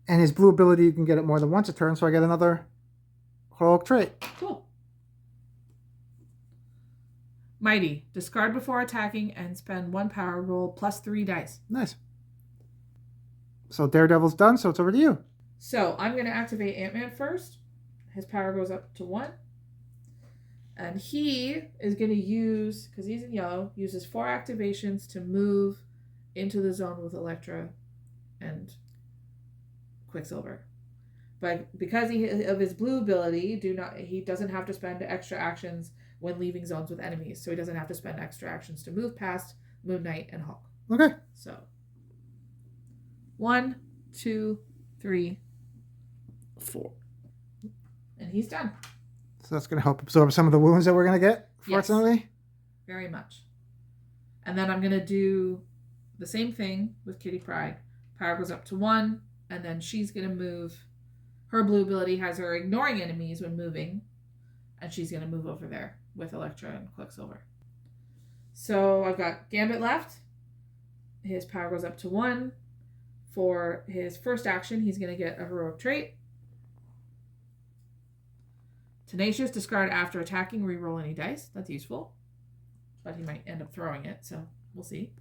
S1: And his blue ability, you can get it more than once a turn, so I get another heroic trait.
S2: Cool. Mighty. Discard before attacking and spend 1 power, roll plus 3 dice.
S1: Nice. So Daredevil's done, so it's over to you.
S2: So I'm going to activate Ant-Man first. His power goes up to 1. And he is going to use, because he's in yellow, uses 4 activations to move into the zone with Electra and Quicksilver. But because of his blue ability, he doesn't have to spend extra actions when leaving zones with enemies. So he doesn't have to spend extra actions to move past Moon Knight and Hulk.
S1: Okay.
S2: So 1, 2, 3, 4. And he's done.
S1: So that's going to help absorb some of the wounds that we're going to get, fortunately.
S2: Yes, very much. And then I'm going to do the same thing with Kitty Pryde. Power goes up to 1, and then she's going to move. Her blue ability has her ignoring enemies when moving, and she's going to move over there with Electra and Quicksilver. So I've got Gambit left. His power goes up to 1. For his first action, he's going to get a heroic trait. Tenacious, discard after attacking, reroll any dice. That's useful. But he might end up throwing it, so we'll see.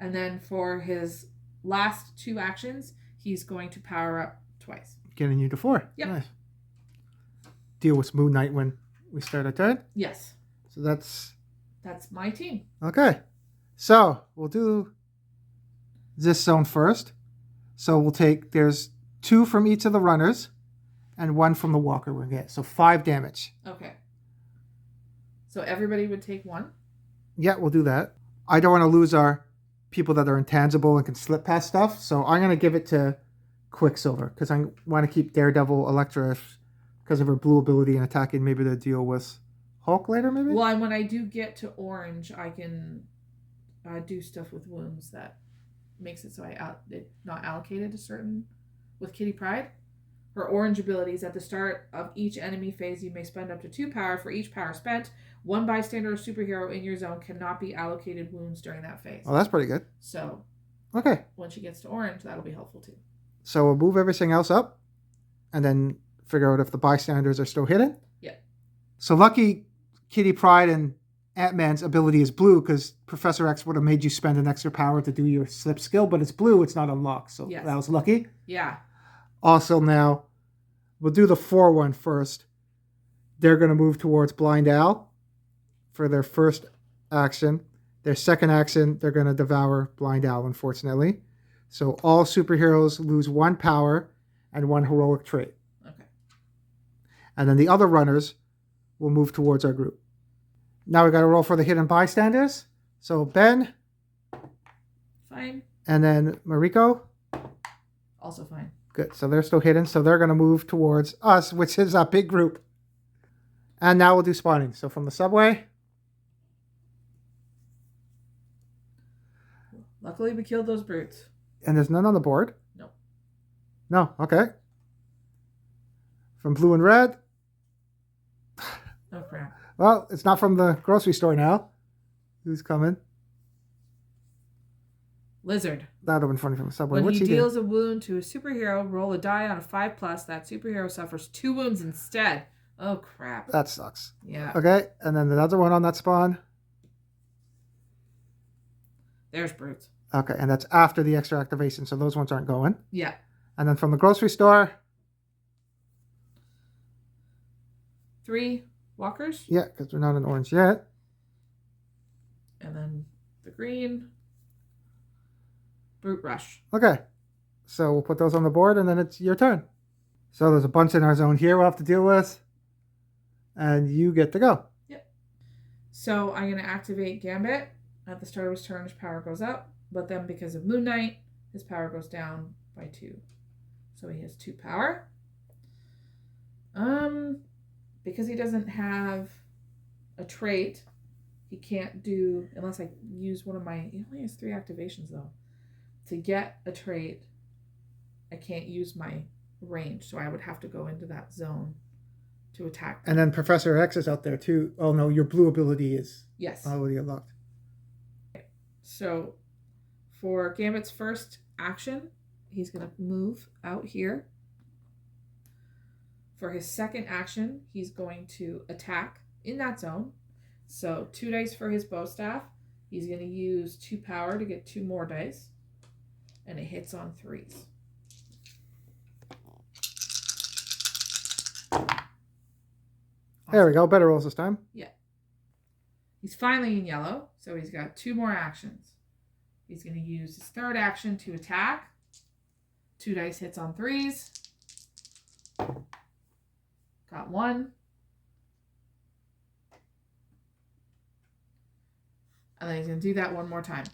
S2: And then for his last 2 actions, he's going to power up twice.
S1: Getting you to 4.
S2: Yep.
S1: Nice. Deal with Moon Knight when we start our turn?
S2: Yes.
S1: So that's
S2: my team.
S1: Okay. So we'll do this zone first. So we'll take, there's 2 from each of the runners and 1 from the walker we'll get. So 5 damage.
S2: Okay. So everybody would take 1?
S1: Yeah, we'll do that. I don't want to lose our people that are intangible and can slip past stuff. So I'm going to give it to Quicksilver because I want to keep Daredevil Electra because of her blue ability and attacking, maybe to deal with Hulk later, maybe?
S2: Well, and when I do get to orange, I can do stuff with wounds that makes it so it's not allocated to certain. With Kitty Pryde, her orange abilities at the start of each enemy phase, you may spend up to 2 power. For each power spent, 1 bystander or superhero in your zone cannot be allocated wounds during that phase.
S1: Oh, that's pretty good.
S2: So,
S1: okay.
S2: When she gets to orange, that'll be helpful too.
S1: So we'll move everything else up and then figure out if the bystanders are still hidden.
S2: Yeah.
S1: So lucky Kitty Pryde and Ant-Man's ability is blue because Professor X would have made you spend an extra power to do your slip skill, but it's blue, it's not unlocked. So
S2: yes.
S1: That was lucky.
S2: Yeah.
S1: Also now, we'll do the 4-1 first. They're going to move towards Blind Owl for their first action. Their second action, they're going to devour Blind Owl, unfortunately. So all superheroes lose 1 power and 1 heroic trait.
S2: Okay.
S1: And then the other runners will move towards our group. Now we got to roll for the hidden bystanders. So Ben.
S2: Fine.
S1: And then Mariko.
S2: Also fine.
S1: Good. So they're still hidden. So they're going to move towards us, which is a big group. And now we'll do spawning. So from the subway.
S2: Luckily, we killed those brutes.
S1: And there's none on the board?
S2: No.
S1: No. Okay. From blue and red.
S2: Oh, crap.
S1: Well, it's not from the grocery store now. Who's coming?
S2: Lizard.
S1: That would have been funny from the subway.
S2: When
S1: What's
S2: he
S1: he
S2: deals
S1: do?
S2: a wound to a superhero, roll a die on a 5+. That superhero suffers 2 wounds instead. Oh, crap.
S1: That sucks.
S2: Yeah.
S1: Okay. And then another one on that spawn.
S2: There's brutes.
S1: Okay. And that's after the extra activation. So those ones aren't going.
S2: Yeah.
S1: And then from the grocery store.
S2: 3 walkers.
S1: Yeah, because we're not in orange yet.
S2: And then the green. Brute Rush.
S1: Okay. So we'll put those on the board, and then it's your turn. So there's a bunch in our zone here we'll have to deal with. And you get to go.
S2: Yep. So I'm going to activate Gambit. At the start of his turn, his power goes up. But then because of Moon Knight, his power goes down by 2. So he has 2 power. Because he doesn't have a trait, he can't do, unless I use one of my, he only has 3 activations though. To get a trait, I can't use my range, so I would have to go into that zone to attack them.
S1: And then Professor X is out there too. Oh no, your blue ability is already unlocked.
S2: So for Gambit's first action, he's going to move out here. For his second action, he's going to attack in that zone. So 2 dice for his bow staff. He's going to use 2 power to get 2 more dice. And it hits on 3s.
S1: There we go. Better rolls this time.
S2: Yeah. He's finally in yellow, so he's got 2 more actions. He's going to use his third action to attack. 2 dice hits on 3s. Got 1. And then he's going to do that one more time.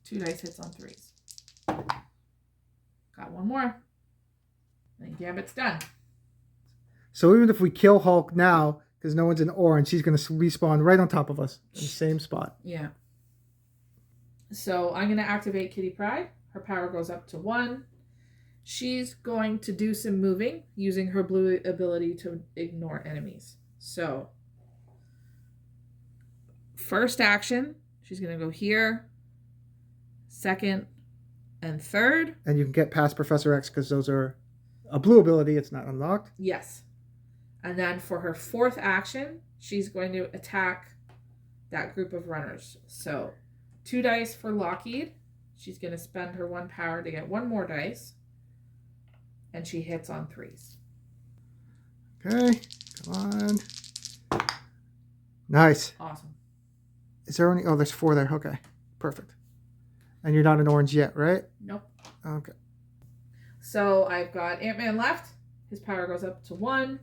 S2: 2 dice hits on 3s. Got 1 more. And Gambit's done.
S1: So even if we kill Hulk now, because no one's in orange, he's going to respawn right on top of us in the same spot.
S2: Yeah. So I'm going to activate Kitty Pryde. Her power goes up to 1. She's going to do some moving using her blue ability to ignore enemies. So first action, she's going to go here. Second and third.
S1: And you can get past Professor X because those are a blue ability. It's not unlocked.
S2: Yes. And then for her fourth action, she's going to attack that group of runners. So 2 dice for Lockheed. She's going to spend her 1 power to get 1 more dice. And she hits on 3s.
S1: Okay. Come on. Nice.
S2: Awesome.
S1: Is there any? Oh, there's 4 there. Okay. Perfect. And you're not in orange yet, right?
S2: Nope.
S1: Okay.
S2: So I've got Ant-Man left. His power goes up to 1.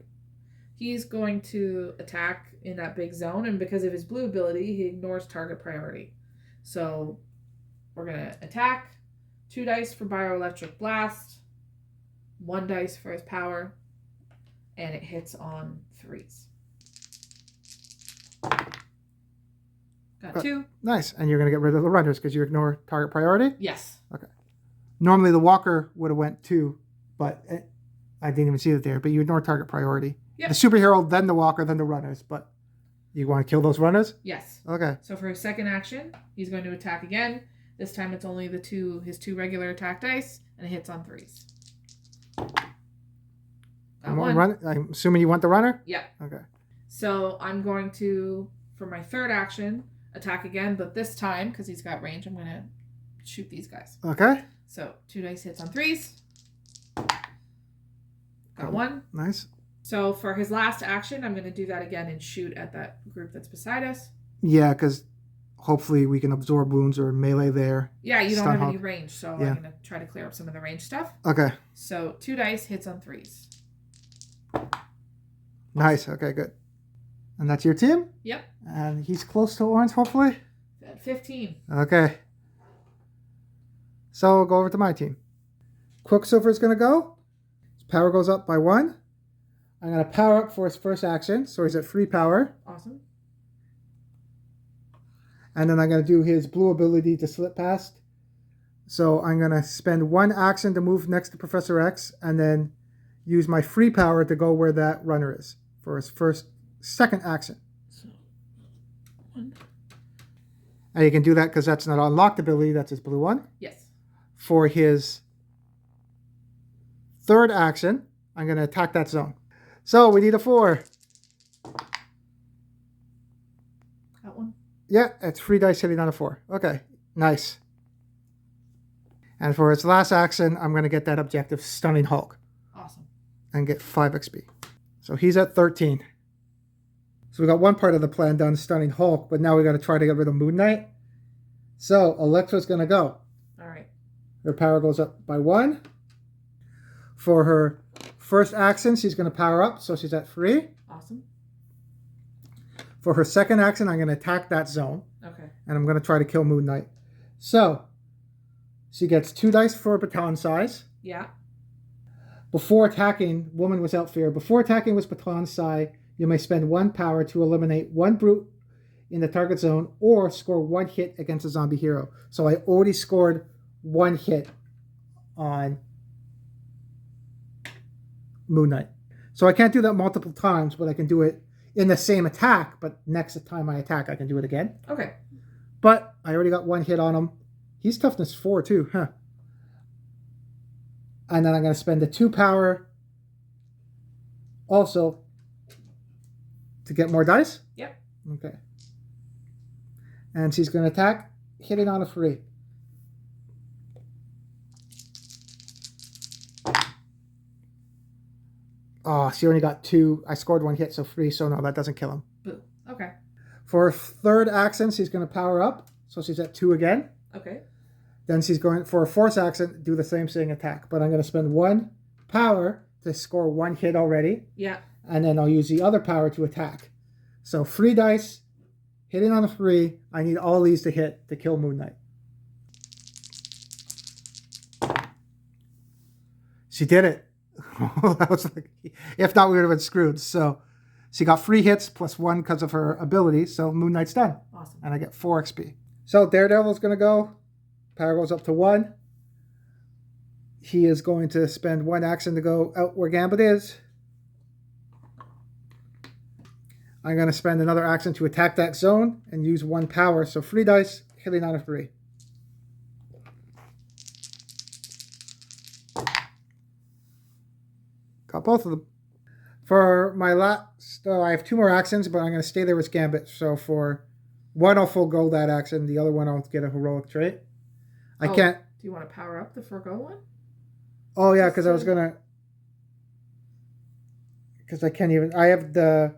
S2: He's going to attack in that big zone. And because of his blue ability, he ignores target priority. So we're going to attack. 2 dice for Bioelectric Blast. 1 dice for his power. And it hits on 3s. Got 2.
S1: Nice. And you're going to get rid of the runners because you ignore target priority?
S2: Yes.
S1: Okay. Normally the walker would have went 2, but I didn't even see it there. But you ignore target priority.
S2: Yep.
S1: The superhero, then the walker, then the runners. But you want to kill those runners?
S2: Yes.
S1: Okay.
S2: So for his second action, he's going to attack again. This time it's only his 2 regular attack dice, and it hits on 3s. Got 1.
S1: I'm assuming you want the runner?
S2: Yeah.
S1: Okay.
S2: So I'm going to, for my third action, attack again, but this time, because he's got range, I'm going to shoot these guys.
S1: Okay.
S2: So 2 dice hits on 3s. Got 1.
S1: Nice.
S2: So for his last action, I'm going to do that again and shoot at that group that's beside us.
S1: Yeah, because hopefully we can absorb wounds or melee there.
S2: Yeah, you don't
S1: Stun
S2: have any
S1: Hulk.
S2: range, so
S1: Yeah.
S2: I'm going to try to clear up some of the range stuff.
S1: Okay.
S2: So 2 dice hits on 3s.
S1: Nice. Okay, good. And that's your team?
S2: Yep.
S1: And he's close to orange, hopefully?
S2: At 15.
S1: Okay. So we'll go over to my team. Quicksilver is going to go. His power goes up by 1. I'm going to power up for his first action, so he's at 3 power.
S2: Awesome.
S1: And then I'm going to do his blue ability to slip past. So I'm going to spend 1 action to move next to Professor X, and then use my free power to go where that runner is for his second action.
S2: So 1.
S1: And you can do that because that's not unlocked ability, that's his blue one.
S2: Yes.
S1: For his third action, I'm going to attack that zone. So we need a 4.
S2: Got 1.
S1: Yeah, it's 3 dice hitting on a 4. Okay, nice. And for its last action, I'm going to get that objective, Stunning Hulk.
S2: Awesome.
S1: And get 5 XP. So he's at 13. So we got one part of the plan done, Stunning Hulk, but now we got to try to get rid of Moon Knight. So Electra's going to go.
S2: All right.
S1: Her power goes up by 1. For her first action, she's going to power up, so she's at 3.
S2: Awesome.
S1: For her second action, I'm going to attack that zone.
S2: Okay.
S1: And I'm going to try to kill Moon Knight. So, she gets 2 dice for baton size.
S2: Yeah.
S1: Before attacking, Woman Without Fear. Before attacking with baton size, you may spend 1 power to eliminate 1 brute in the target zone or score 1 hit against a zombie hero. So I already scored 1 hit on Moon Knight. So I can't do that multiple times, but I can do it in the same attack, but next time I attack, I can do it again.
S2: Okay.
S1: But I already got 1 hit on him. He's toughness 4 too, huh? And then I'm going to spend the 2 power also to get more dice.
S2: Yep.
S1: Okay. And she's going to attack, hitting on a 3. Oh, she only got 2. I scored 1 hit, so 3. So no, that doesn't kill him.
S2: Boo. Okay.
S1: For her third action, she's going to power up. So she's at 2 again.
S2: Okay.
S1: Then she's going, for a fourth action, do the same thing, attack. But I'm going to spend 1 power to score 1 hit already.
S2: Yeah.
S1: And then I'll use the other power to attack. So 3 dice, hitting on a 3. I need all these to hit to kill Moon Knight. She did it. That was like, if not, we would have been screwed. So she got 3 hits plus 1 because of her ability. So Moon Knight's done.
S2: Awesome.
S1: And I get 4 XP. So Daredevil's going to go. Power goes up to 1. He is going to spend 1 action to go out where Gambit is. I'm going to spend another action to attack that zone and use 1 power. So 3 dice, hitting on a 3. Got both of them. For my last, I have 2 more actions, but I'm going to stay there with Gambit. So for one, I'll forego that action. The other one, I'll get a heroic trait. I can't.
S2: Do you want to power up the forgo one?
S1: Oh, yeah, because I was going to. Because I can't even. I have the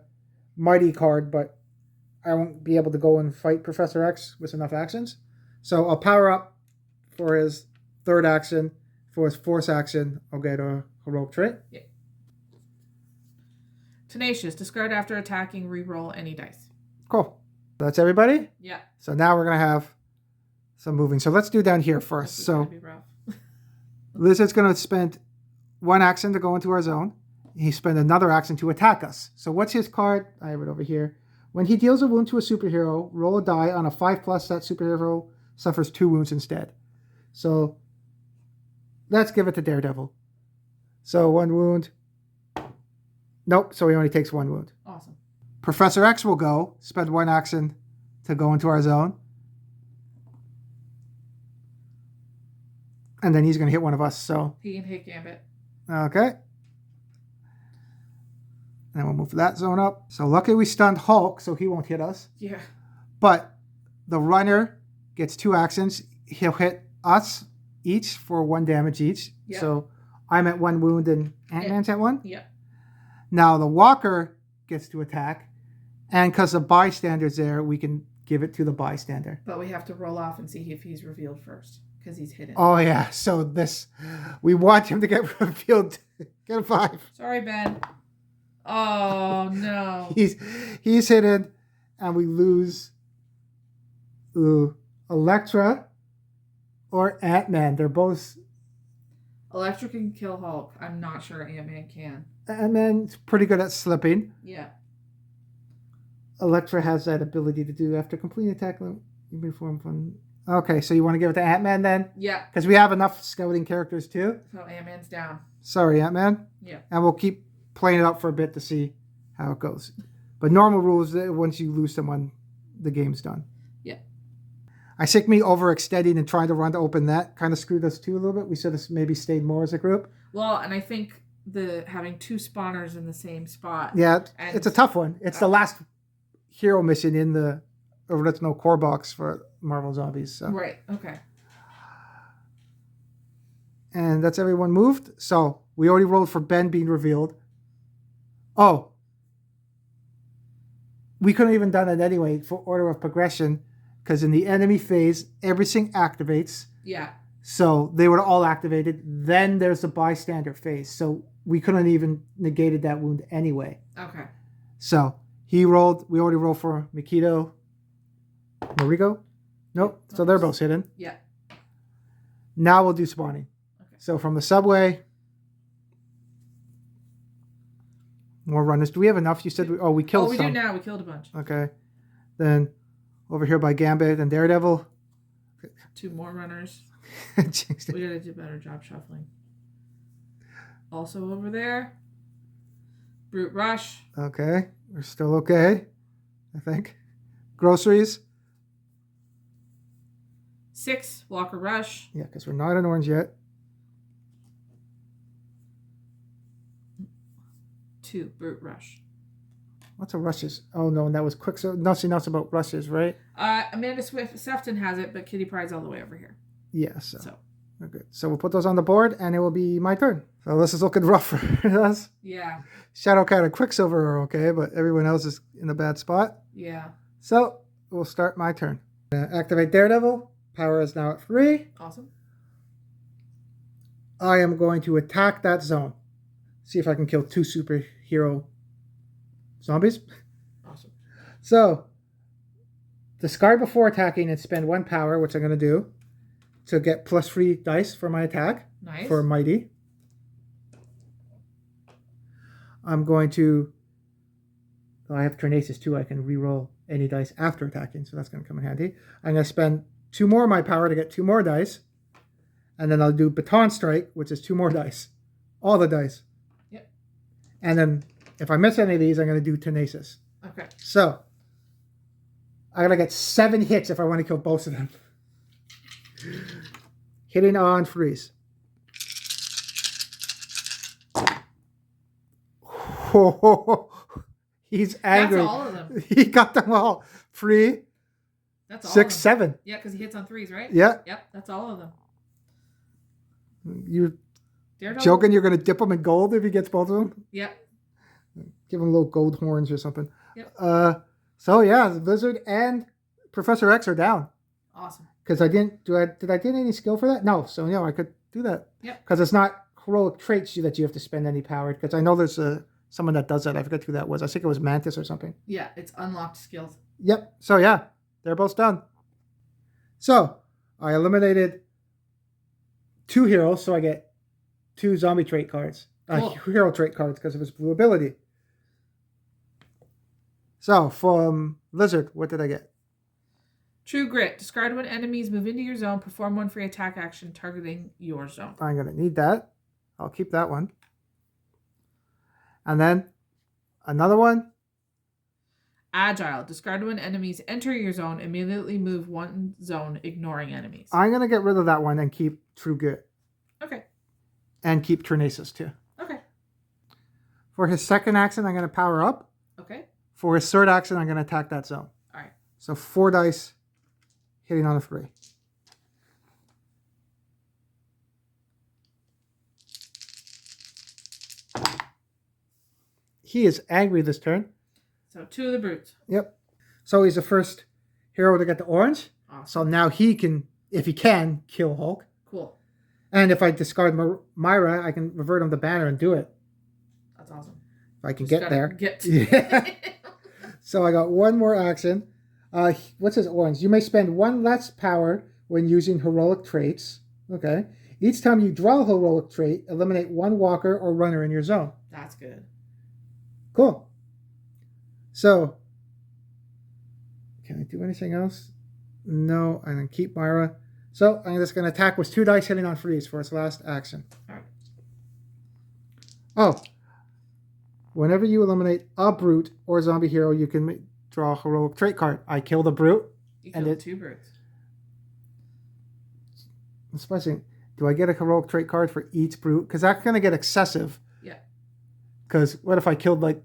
S1: Mighty card, but I won't be able to go and fight Professor X with enough actions. So I'll power up for his third action. For his fourth action, I'll get a heroic trait.
S2: Yeah. Tenacious. Discard after attacking. Reroll any dice.
S1: Cool. That's everybody?
S2: Yeah.
S1: So now we're going to have some moving. So let's do down here first.
S2: This is
S1: So
S2: gonna be rough.
S1: Lizard's going to spend 1 action to go into our zone. He spent another action to attack us. So what's his card? I have it over here. When he deals a wound to a superhero, roll a die on a 5+. That superhero suffers 2 wounds instead. So let's give it to Daredevil. So 1 wound. Nope. So he only takes 1 wound.
S2: Awesome.
S1: Professor X will go, spend 1 action to go into our zone. And then he's going to hit one of us, so.
S2: He can hit Gambit.
S1: Okay. And we'll move that zone up. So luckily we stunned Hulk, so he won't hit us.
S2: Yeah.
S1: But the runner gets 2 actions. He'll hit us each for 1 damage each.
S2: Yeah.
S1: So I'm at 1 wound and Ant-Man's at 1.
S2: Yeah.
S1: Now the walker gets to attack. And because the bystander's there, we can give it to the bystander.
S2: But we have to roll off and see if he's revealed first. Because he's hidden.
S1: Oh, yeah. So we want him to get revealed. Get a 5.
S2: Sorry, Ben. Oh, no.
S1: He's hidden, and we lose Electra or Ant-Man. They're both...
S2: Electra can kill Hulk. I'm not sure Ant-Man can.
S1: Ant-Man's pretty good at slipping.
S2: Yeah.
S1: Electra has that ability to do after completing attack before fun. Okay, so you want to give it to Ant-Man then?
S2: Yeah.
S1: Because we have enough scouting characters too.
S2: So Ant-Man's down.
S1: Sorry, Ant-Man.
S2: Yeah.
S1: And we'll keep playing it out for a bit to see how it goes. But normal rules, once you lose someone, the game's done.
S2: Yeah.
S1: I think me overextending and trying to run to open that kind of screwed us too a little bit. We should have maybe stayed more as a group.
S2: Well, and I think having 2 spawners in the same spot.
S1: Yeah, it's a tough one. It's the last hero mission in the original core box for Marvel Zombies. So.
S2: Right, okay.
S1: And that's everyone moved. So we already rolled for Ben being revealed. Oh. We couldn't even done it anyway for order of progression because in the enemy phase, everything activates.
S2: Yeah.
S1: So they were all activated. Then there's the bystander phase. So we couldn't even negated that wound anyway.
S2: Okay.
S1: So he rolled. We already rolled for Mikito. Marigo? Nope. So they're both hidden.
S2: Yeah.
S1: Now we'll do spawning.
S2: Okay.
S1: So from the subway, more runners. Do we have enough? You said we killed some.
S2: Oh, we do now. We killed a bunch.
S1: Okay. Then over here by Gambit and Daredevil.
S2: 2 more runners. We gotta do a better job shuffling. Also over there, Brute Rush.
S1: Okay. We're still okay, I think. Groceries.
S2: 6, Walker Rush.
S1: Yeah, because we're not in orange yet.
S2: 2, Brute Rush.
S1: What's a rushes? Oh, no, and that was Quicksilver. Nothing else about rushes, right?
S2: Amanda Sefton has it, but Kitty Pryde's all the way over here.
S1: Yeah, so. Okay. So we'll put those on the board, and it will be my turn. So this is looking rough for us.
S2: Yeah.
S1: Shadowcat and Quicksilver are okay, but everyone else is in a bad spot.
S2: Yeah.
S1: So we'll start my turn. Activate Daredevil. Power is now at 3.
S2: Awesome.
S1: I am going to attack that zone. See if I can kill 2 superhero zombies.
S2: Awesome.
S1: So, discard before attacking and spend 1 power, which I'm going to do, to get +3 dice for my attack.
S2: Nice.
S1: For Mighty. I'm going to... I have Tornaces too. I can re-roll any dice after attacking, so that's going to come in handy. I'm going to spend 2 more of my power to get 2 more dice. And then I'll do Baton Strike, which is 2 more dice. All the dice.
S2: Yep.
S1: And then if I miss any of these, I'm going to do Tenacious.
S2: Okay.
S1: So, I got to get 7 hits if I want to kill both of them. Hitting on freeze. He's angry.
S2: That's all of them.
S1: He got them all. 3,
S2: That's all
S1: 6,
S2: of them.
S1: 7.
S2: Yeah, because he hits on 3s, right?
S1: Yeah.
S2: Yep, that's all of them.
S1: You're
S2: Daredevil.
S1: joking you're going to dip him in gold if he gets both of them?
S2: Yep.
S1: Give him little gold horns or something.
S2: Yep.
S1: So yeah, the Blizzard and Professor X are down.
S2: Awesome.
S1: Because I didn't did I get any skill for that? No. So yeah, I could do that.
S2: Yep.
S1: Because it's not heroic traits that you have to spend any power. Because I know there's someone that does that. I forget who that was. I think it was Mantis or something.
S2: Yeah, it's unlocked skills.
S1: Yep. So yeah, they're both done. So I eliminated 2 heroes, so I get 2 zombie trait cards.
S2: Cool.
S1: Hero trait cards because of his blue ability. So from Lizard, what did I get?
S2: True Grit. Discard when enemies move into your zone. Perform 1 free attack action targeting your zone.
S1: I'm going to need that. I'll keep that one. And then another one.
S2: Agile. Discard when enemies enter your zone. Immediately move 1 zone, ignoring enemies.
S1: I'm going to get rid of that one and keep True Grit.
S2: Okay.
S1: And keep Tornaces too.
S2: Okay.
S1: For his second action, I'm going to power up.
S2: Okay.
S1: For his third action, I'm going to attack that zone.
S2: All right.
S1: So 4 dice hitting on a 3. He is angry this turn.
S2: So 2 of the brutes.
S1: Yep. So he's the first hero to get the orange.
S2: Awesome.
S1: So now he can, if he can, kill Hulk.
S2: Cool.
S1: And if I discard Myra, I can revert him the banner and do it.
S2: That's awesome.
S1: If I can
S2: Just
S1: get there.
S2: Get.
S1: Yeah. So I got 1 more action. What's his orange? You may spend 1 less power when using heroic traits. Okay. Each time you draw a heroic trait, eliminate 1 walker or runner in your zone.
S2: That's good.
S1: Cool. So, can I do anything else? No, I'm going to keep Myra. So, I'm just going to attack with 2 dice hitting on freeze for its last action.
S2: All right.
S1: Oh. Whenever you eliminate a brute or zombie hero, you can draw a heroic trait card. I killed a brute.
S2: You
S1: and
S2: killed 2 brutes.
S1: Especially, do I get a heroic trait card for each brute? Because that's going to get excessive.
S2: Yeah.
S1: Because what if I killed, I'm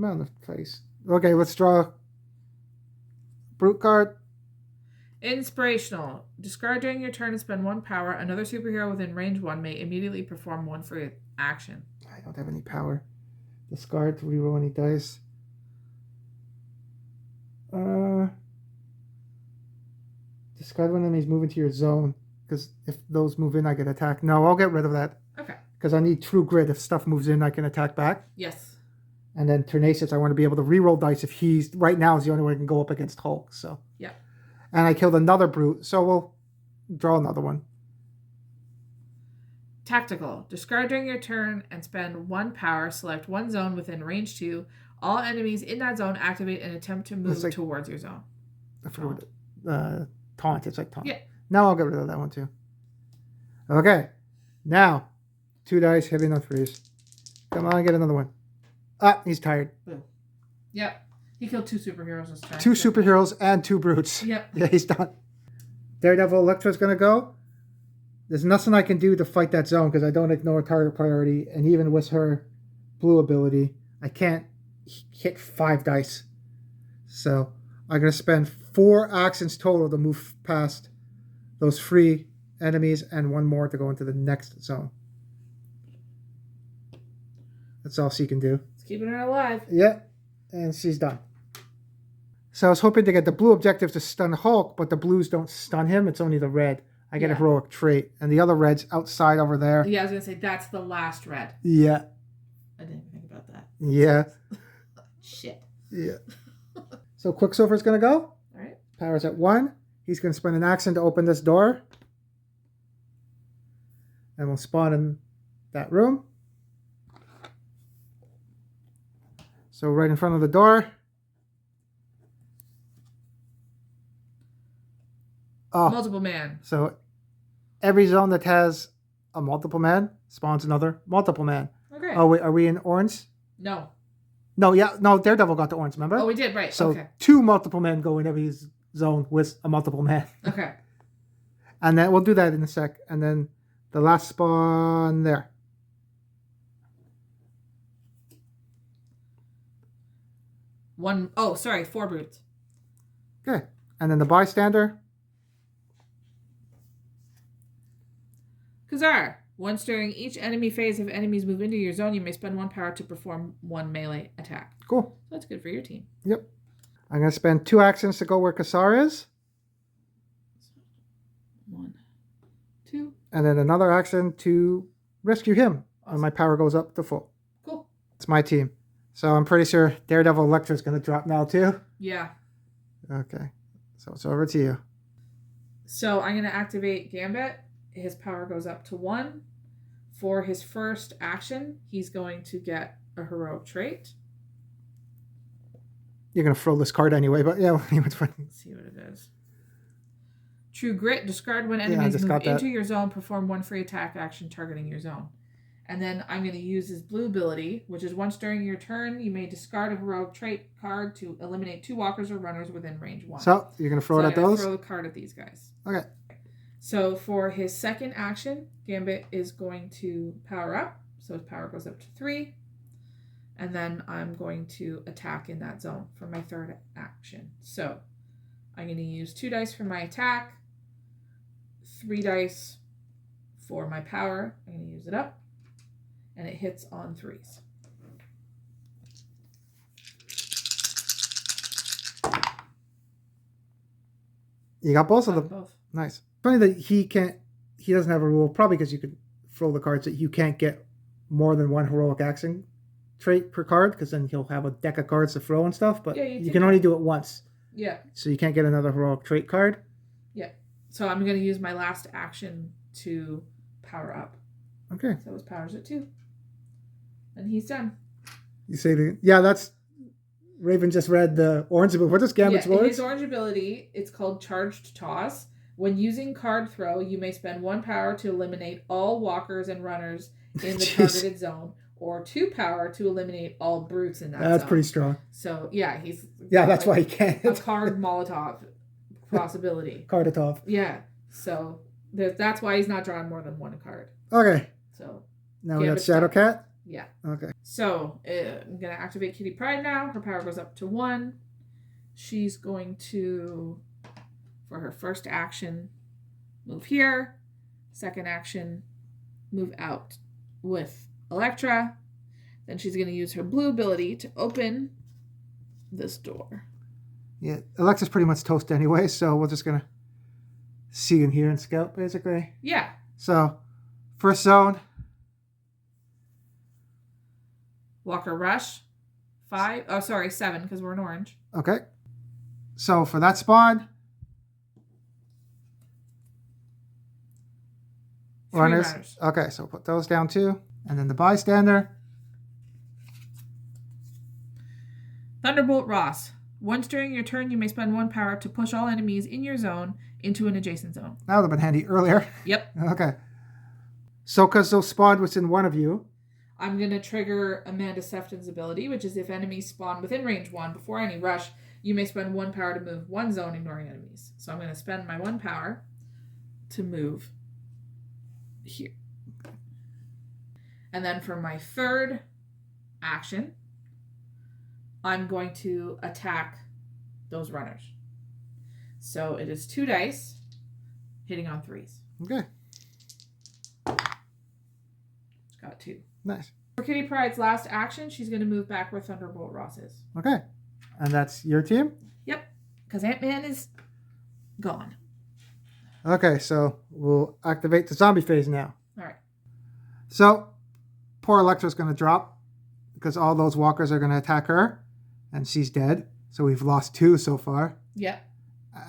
S1: on the face. Okay, let's draw brute card.
S2: Inspirational. Discard during your turn and spend 1 power. Another superhero within range 1 may immediately perform 1 free action.
S1: I don't have any power. Discard to reroll any dice. Discard when enemies move into your zone. Because if those move in, I get attacked. No, I'll get rid of that.
S2: Okay.
S1: Because I need True Grit. If stuff moves in, I can attack back.
S2: Yes.
S1: And then Tenacious, I want to be able to reroll dice if he's... Right now is the only way I can go up against Hulk, so...
S2: Yeah.
S1: And I killed another brute, so we'll draw another one.
S2: Tactical. Discard during your turn and spend 1 power. Select 1 zone within range 2. All enemies in that zone activate and attempt to move towards your zone.
S1: I forgot what taunt. It's like taunt.
S2: Yeah.
S1: Now I'll get rid of that one too. Okay. Now, 2 dice hitting on 3s. Come on, get another one. Ah, he's tired.
S2: Boom. Yep. He killed 2 superheroes this time.
S1: 2 superheroes and 2 brutes.
S2: Yep.
S1: Yeah, he's done. Daredevil Electra's going to go. There's nothing I can do to fight that zone because I don't ignore target priority. And even with her blue ability, I can't hit 5 dice. So I'm going to spend 4 actions total to move past those 3 enemies and 1 more to go into the next zone. That's all she can do.
S2: It's keeping her alive.
S1: Yeah, and she's done. So I was hoping to get the blue objective to stun Hulk, but the blues don't stun him. It's only the red. I get a heroic trait. And the other red's outside over there.
S2: Yeah, I was going to say, that's the last red.
S1: Yeah.
S2: I didn't even think about that.
S1: Yeah.
S2: Shit.
S1: Yeah. So Quicksilver's going to go.
S2: All right.
S1: Power's at 1. He's going to spend an action to open this door. And we'll spawn in that room. So right in front of the door. Oh,
S2: multiple man.
S1: So every zone that has a multiple man spawns another multiple man.
S2: Okay.
S1: Oh, wait, are we in orange?
S2: No.
S1: No, yeah, no, Daredevil got the orange, remember?
S2: Oh, we did, right.
S1: So
S2: okay.
S1: 2 multiple men go in every zone with a multiple man.
S2: Okay.
S1: And then we'll do that in a sec. And then the last spawn there.
S2: Oh, sorry, 4 brutes.
S1: Okay. And then the bystander.
S2: Kazar. Once during each enemy phase, if enemies move into your zone, you may spend 1 power to perform 1 melee attack.
S1: Cool.
S2: So that's good for your team.
S1: Yep. I'm going to spend 2 actions to go where Kasar is.
S2: 1, 2.
S1: And then another action to rescue him.
S2: Awesome.
S1: And my power goes up to full.
S2: Cool.
S1: It's my team. So I'm pretty sure Daredevil Electra is going to drop now too.
S2: Yeah.
S1: Okay. So it's over to you.
S2: So I'm going to activate Gambit. His power goes up to 1. For his first action, he's going to get a heroic trait.
S1: You're going to throw this card anyway, but yeah.
S2: Let's see what it is. True Grit. Discard when enemies move into your zone. Perform 1 free attack action targeting your zone. And then I'm going to use his blue ability, which is once during your turn, you may discard a heroic trait card to eliminate 2 walkers or runners within range 1.
S1: So you're going to throw it at those?
S2: Throw the card at these guys.
S1: Okay.
S2: So for his second action, Gambit is going to power up. So his power goes up to 3. And then I'm going to attack in that zone for my third action. So I'm going to use 2 dice for my attack, 3 dice for my power. I'm going to use it up. And it hits on 3s.
S1: You got both of them?
S2: Both.
S1: Nice. Funny that he doesn't have a rule, probably because you could throw the cards that you can't get more than 1 heroic action trait per card, because then he'll have a deck of cards to throw and stuff, but
S2: yeah,
S1: you can only do it once.
S2: Yeah.
S1: So you can't get another heroic trait card?
S2: Yeah. So I'm going to use my last action to power up.
S1: Okay.
S2: So his power's at 2. And he's done.
S1: You say that's Raven just read the orange ability. What is Gambit's words?
S2: His orange ability, it's called Charged Toss. When using card throw, you may spend 1 power to eliminate all walkers and runners in the targeted zone, or 2 power to eliminate all brutes in that zone.
S1: That's pretty strong.
S2: So yeah,
S1: that's why he can't.
S2: A card Molotov possibility.
S1: Card-a-top.
S2: Yeah. So that's why he's not drawing more than 1 card.
S1: Okay.
S2: So
S1: now we got Shadowcat.
S2: Yeah.
S1: Okay.
S2: So I'm going to activate Kitty Pryde now. Her power goes up to 1. She's going to, for her first action, move here. Second action, move out with Electra. Then she's going to use her blue ability to open this door.
S1: Yeah, Alexa's pretty much toast anyway, so we're just going to see and hear and scout, basically.
S2: Yeah.
S1: So, first zone.
S2: Walker Rush. 5. Oh, sorry, 7 because we're in orange.
S1: Okay. So for that spawn,
S2: 3 runners.
S1: Okay, so put those down too. And then the bystander.
S2: Thunderbolt Ross. Once during your turn, you may spend 1 power to push all enemies in your zone into an adjacent zone.
S1: That would have been handy earlier.
S2: Yep.
S1: Okay. So because those spawned within one of you.
S2: I'm going to trigger Amanda Sefton's ability, which is if enemies spawn within range 1 before any rush, you may spend 1 power to move 1 zone, ignoring enemies. So I'm going to spend my 1 power to move here. And then for my third action, I'm going to attack those runners. So it is 2 dice hitting on 3s.
S1: Okay.
S2: Got 2.
S1: Nice.
S2: For Kitty Pryde's last action, she's going to move back where Thunderbolt Ross is.
S1: Okay. And that's your team?
S2: Yep. Because Ant-Man is gone.
S1: Okay, so we'll activate the zombie phase now.
S2: All right.
S1: So, poor Electra's going to drop because all those walkers are going to attack her, and she's dead. So we've lost 2 so far.
S2: Yep.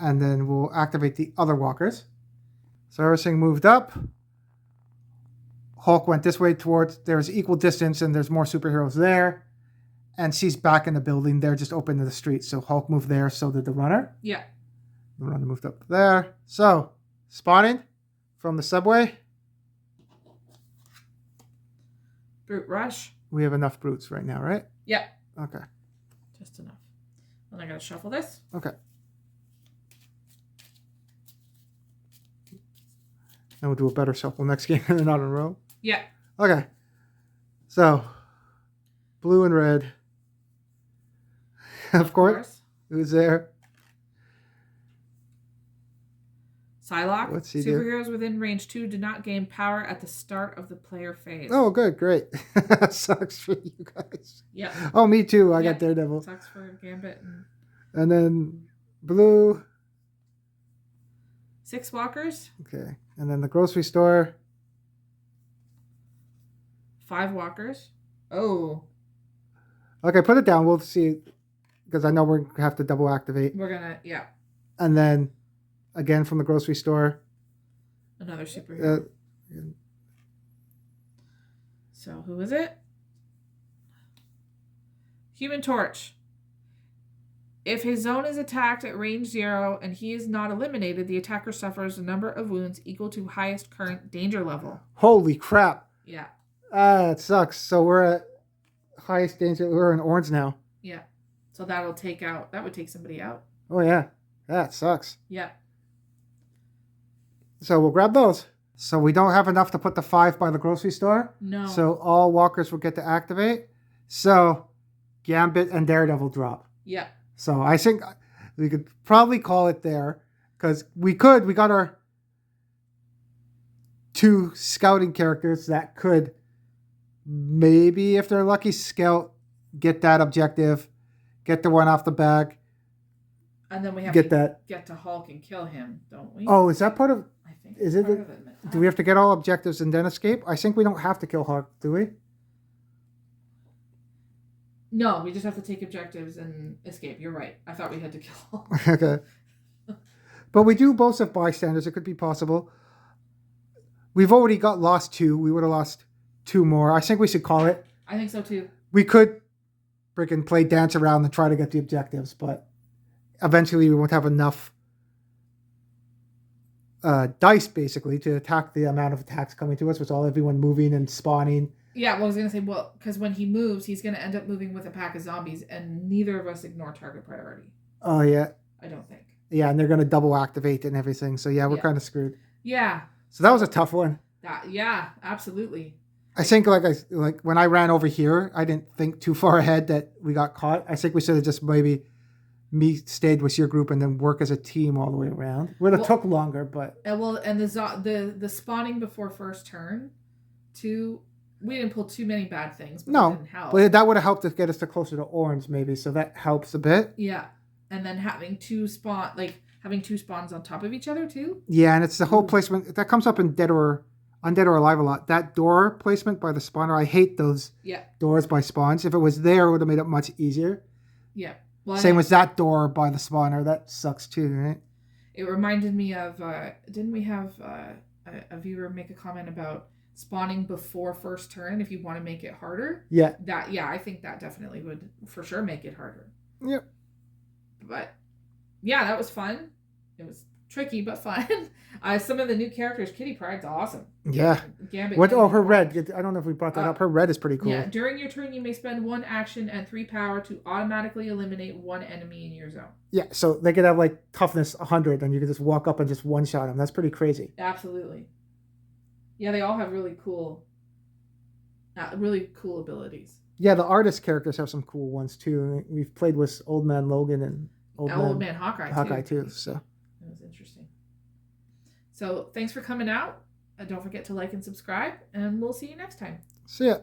S1: And then we'll activate the other walkers. So everything moved up. Hulk went this way towards, there's equal distance and there's more superheroes there. And she's back in the building. They're just open to the street. So Hulk moved there, so did the runner.
S2: Yeah.
S1: The runner moved up there. So, spawning from the subway.
S2: Brute Rush.
S1: We have enough brutes right now, right?
S2: Yep.
S1: Okay.
S2: Just enough. And I got to shuffle this.
S1: Okay. And we'll do a better shuffle next game and not in a row.
S2: Yeah.
S1: Okay. So, blue and red. Of course. Who's there?
S2: Psylocke.
S1: What's he do?
S2: Superheroes within range 2 do not gain power at the start of the player phase.
S1: Oh, good. Great. Sucks for you guys.
S2: Yep.
S1: Oh, me too. I got Daredevil.
S2: Sucks for Gambit.
S1: And then blue.
S2: 6 walkers.
S1: Okay. And then the grocery store.
S2: 5 walkers. Oh.
S1: Okay, put it down. We'll see. Because I know we're going to have to double activate.
S2: We're going to, yeah.
S1: And then, again, from the grocery store.
S2: Another superhero.
S1: Yeah.
S2: So, who is it? Human Torch. If his zone is attacked at range 0 and he is not eliminated, the attacker suffers a number of wounds equal to highest current danger level.
S1: Holy crap.
S2: Yeah.
S1: It sucks. So we're at highest danger. We're in orange now.
S2: Yeah. So that would take somebody out.
S1: Oh, yeah. That sucks.
S2: Yeah.
S1: So we'll grab those. So we don't have enough to put the 5 by the grocery store.
S2: No.
S1: So all walkers will get to activate. So Gambit and Daredevil drop.
S2: Yeah.
S1: So I think we could probably call it there. Because we got our 2 scouting characters that could maybe, if they're lucky, scout, get that objective, get the one off the bag.
S2: And then we have
S1: get
S2: to get to Hulk and kill him, don't we?
S1: Oh, is that part of...
S2: I think
S1: is it? Do we have to get all objectives and then escape? I think we don't have to kill Hulk, do we?
S2: No, we just have to take objectives and escape. You're right. I thought we had to kill Hulk.
S1: Okay. But we do both have bystanders. It could be possible. We've already lost 2. We would have lost 2 more. I think we should call it.
S2: I think so too.
S1: We could freaking play dance around and try to get the objectives, but eventually we won't have enough dice, basically, to attack the amount of attacks coming to us with everyone moving and spawning.
S2: Yeah, well, I was going to say, because when he moves, he's going to end up moving with a pack of zombies, and neither of us ignore target priority.
S1: Oh, yeah.
S2: I don't think.
S1: Yeah, and they're going to double activate and everything, so yeah, we're kind of screwed.
S2: Yeah.
S1: So that was a tough one.
S2: Yeah, absolutely.
S1: I think like when I ran over here, I didn't think too far ahead that we got caught. I think we should have just maybe stayed with your group and then work as a team all the way around. Would have took longer, but
S2: and the spawning before first turn, too. We didn't pull too many bad things, but it didn't help.
S1: But that would have helped to get us closer to orange, maybe. So that helps a bit.
S2: Yeah, and then having having 2 spawns on top of each other too.
S1: Yeah, and it's the whole placement that comes up in Undead or Alive a lot. That door placement by the spawner, I hate those doors by spawns. If it was there, it would have made it much easier.
S2: Yeah. Well,
S1: Same with that door by the spawner. That sucks too, right?
S2: It reminded me of, didn't we have a viewer make a comment about spawning before first turn if you want to make it harder?
S1: Yeah.
S2: I think that definitely would for sure make it harder.
S1: Yep.
S2: But yeah, that was fun. It was tricky but fun. Some of the new characters, Kitty Pryde's awesome.
S1: Yeah.
S2: Gambit.
S1: Her red. I don't know if we brought that up. Her red is pretty cool.
S2: Yeah. During your turn, you may spend 1 action and 3 power to automatically eliminate 1 enemy in your zone.
S1: Yeah. So they could have like toughness 100, and you could just walk up and just one shot them. That's pretty crazy.
S2: Absolutely. Yeah, they all have really cool abilities. Yeah,
S1: the artist characters have some cool ones too. We've played with Old Man Logan and
S2: Old Man Hawkeye
S1: too. So
S2: that was interesting. So thanks for coming out. Don't forget to like and subscribe, and we'll see you next time.
S1: See ya.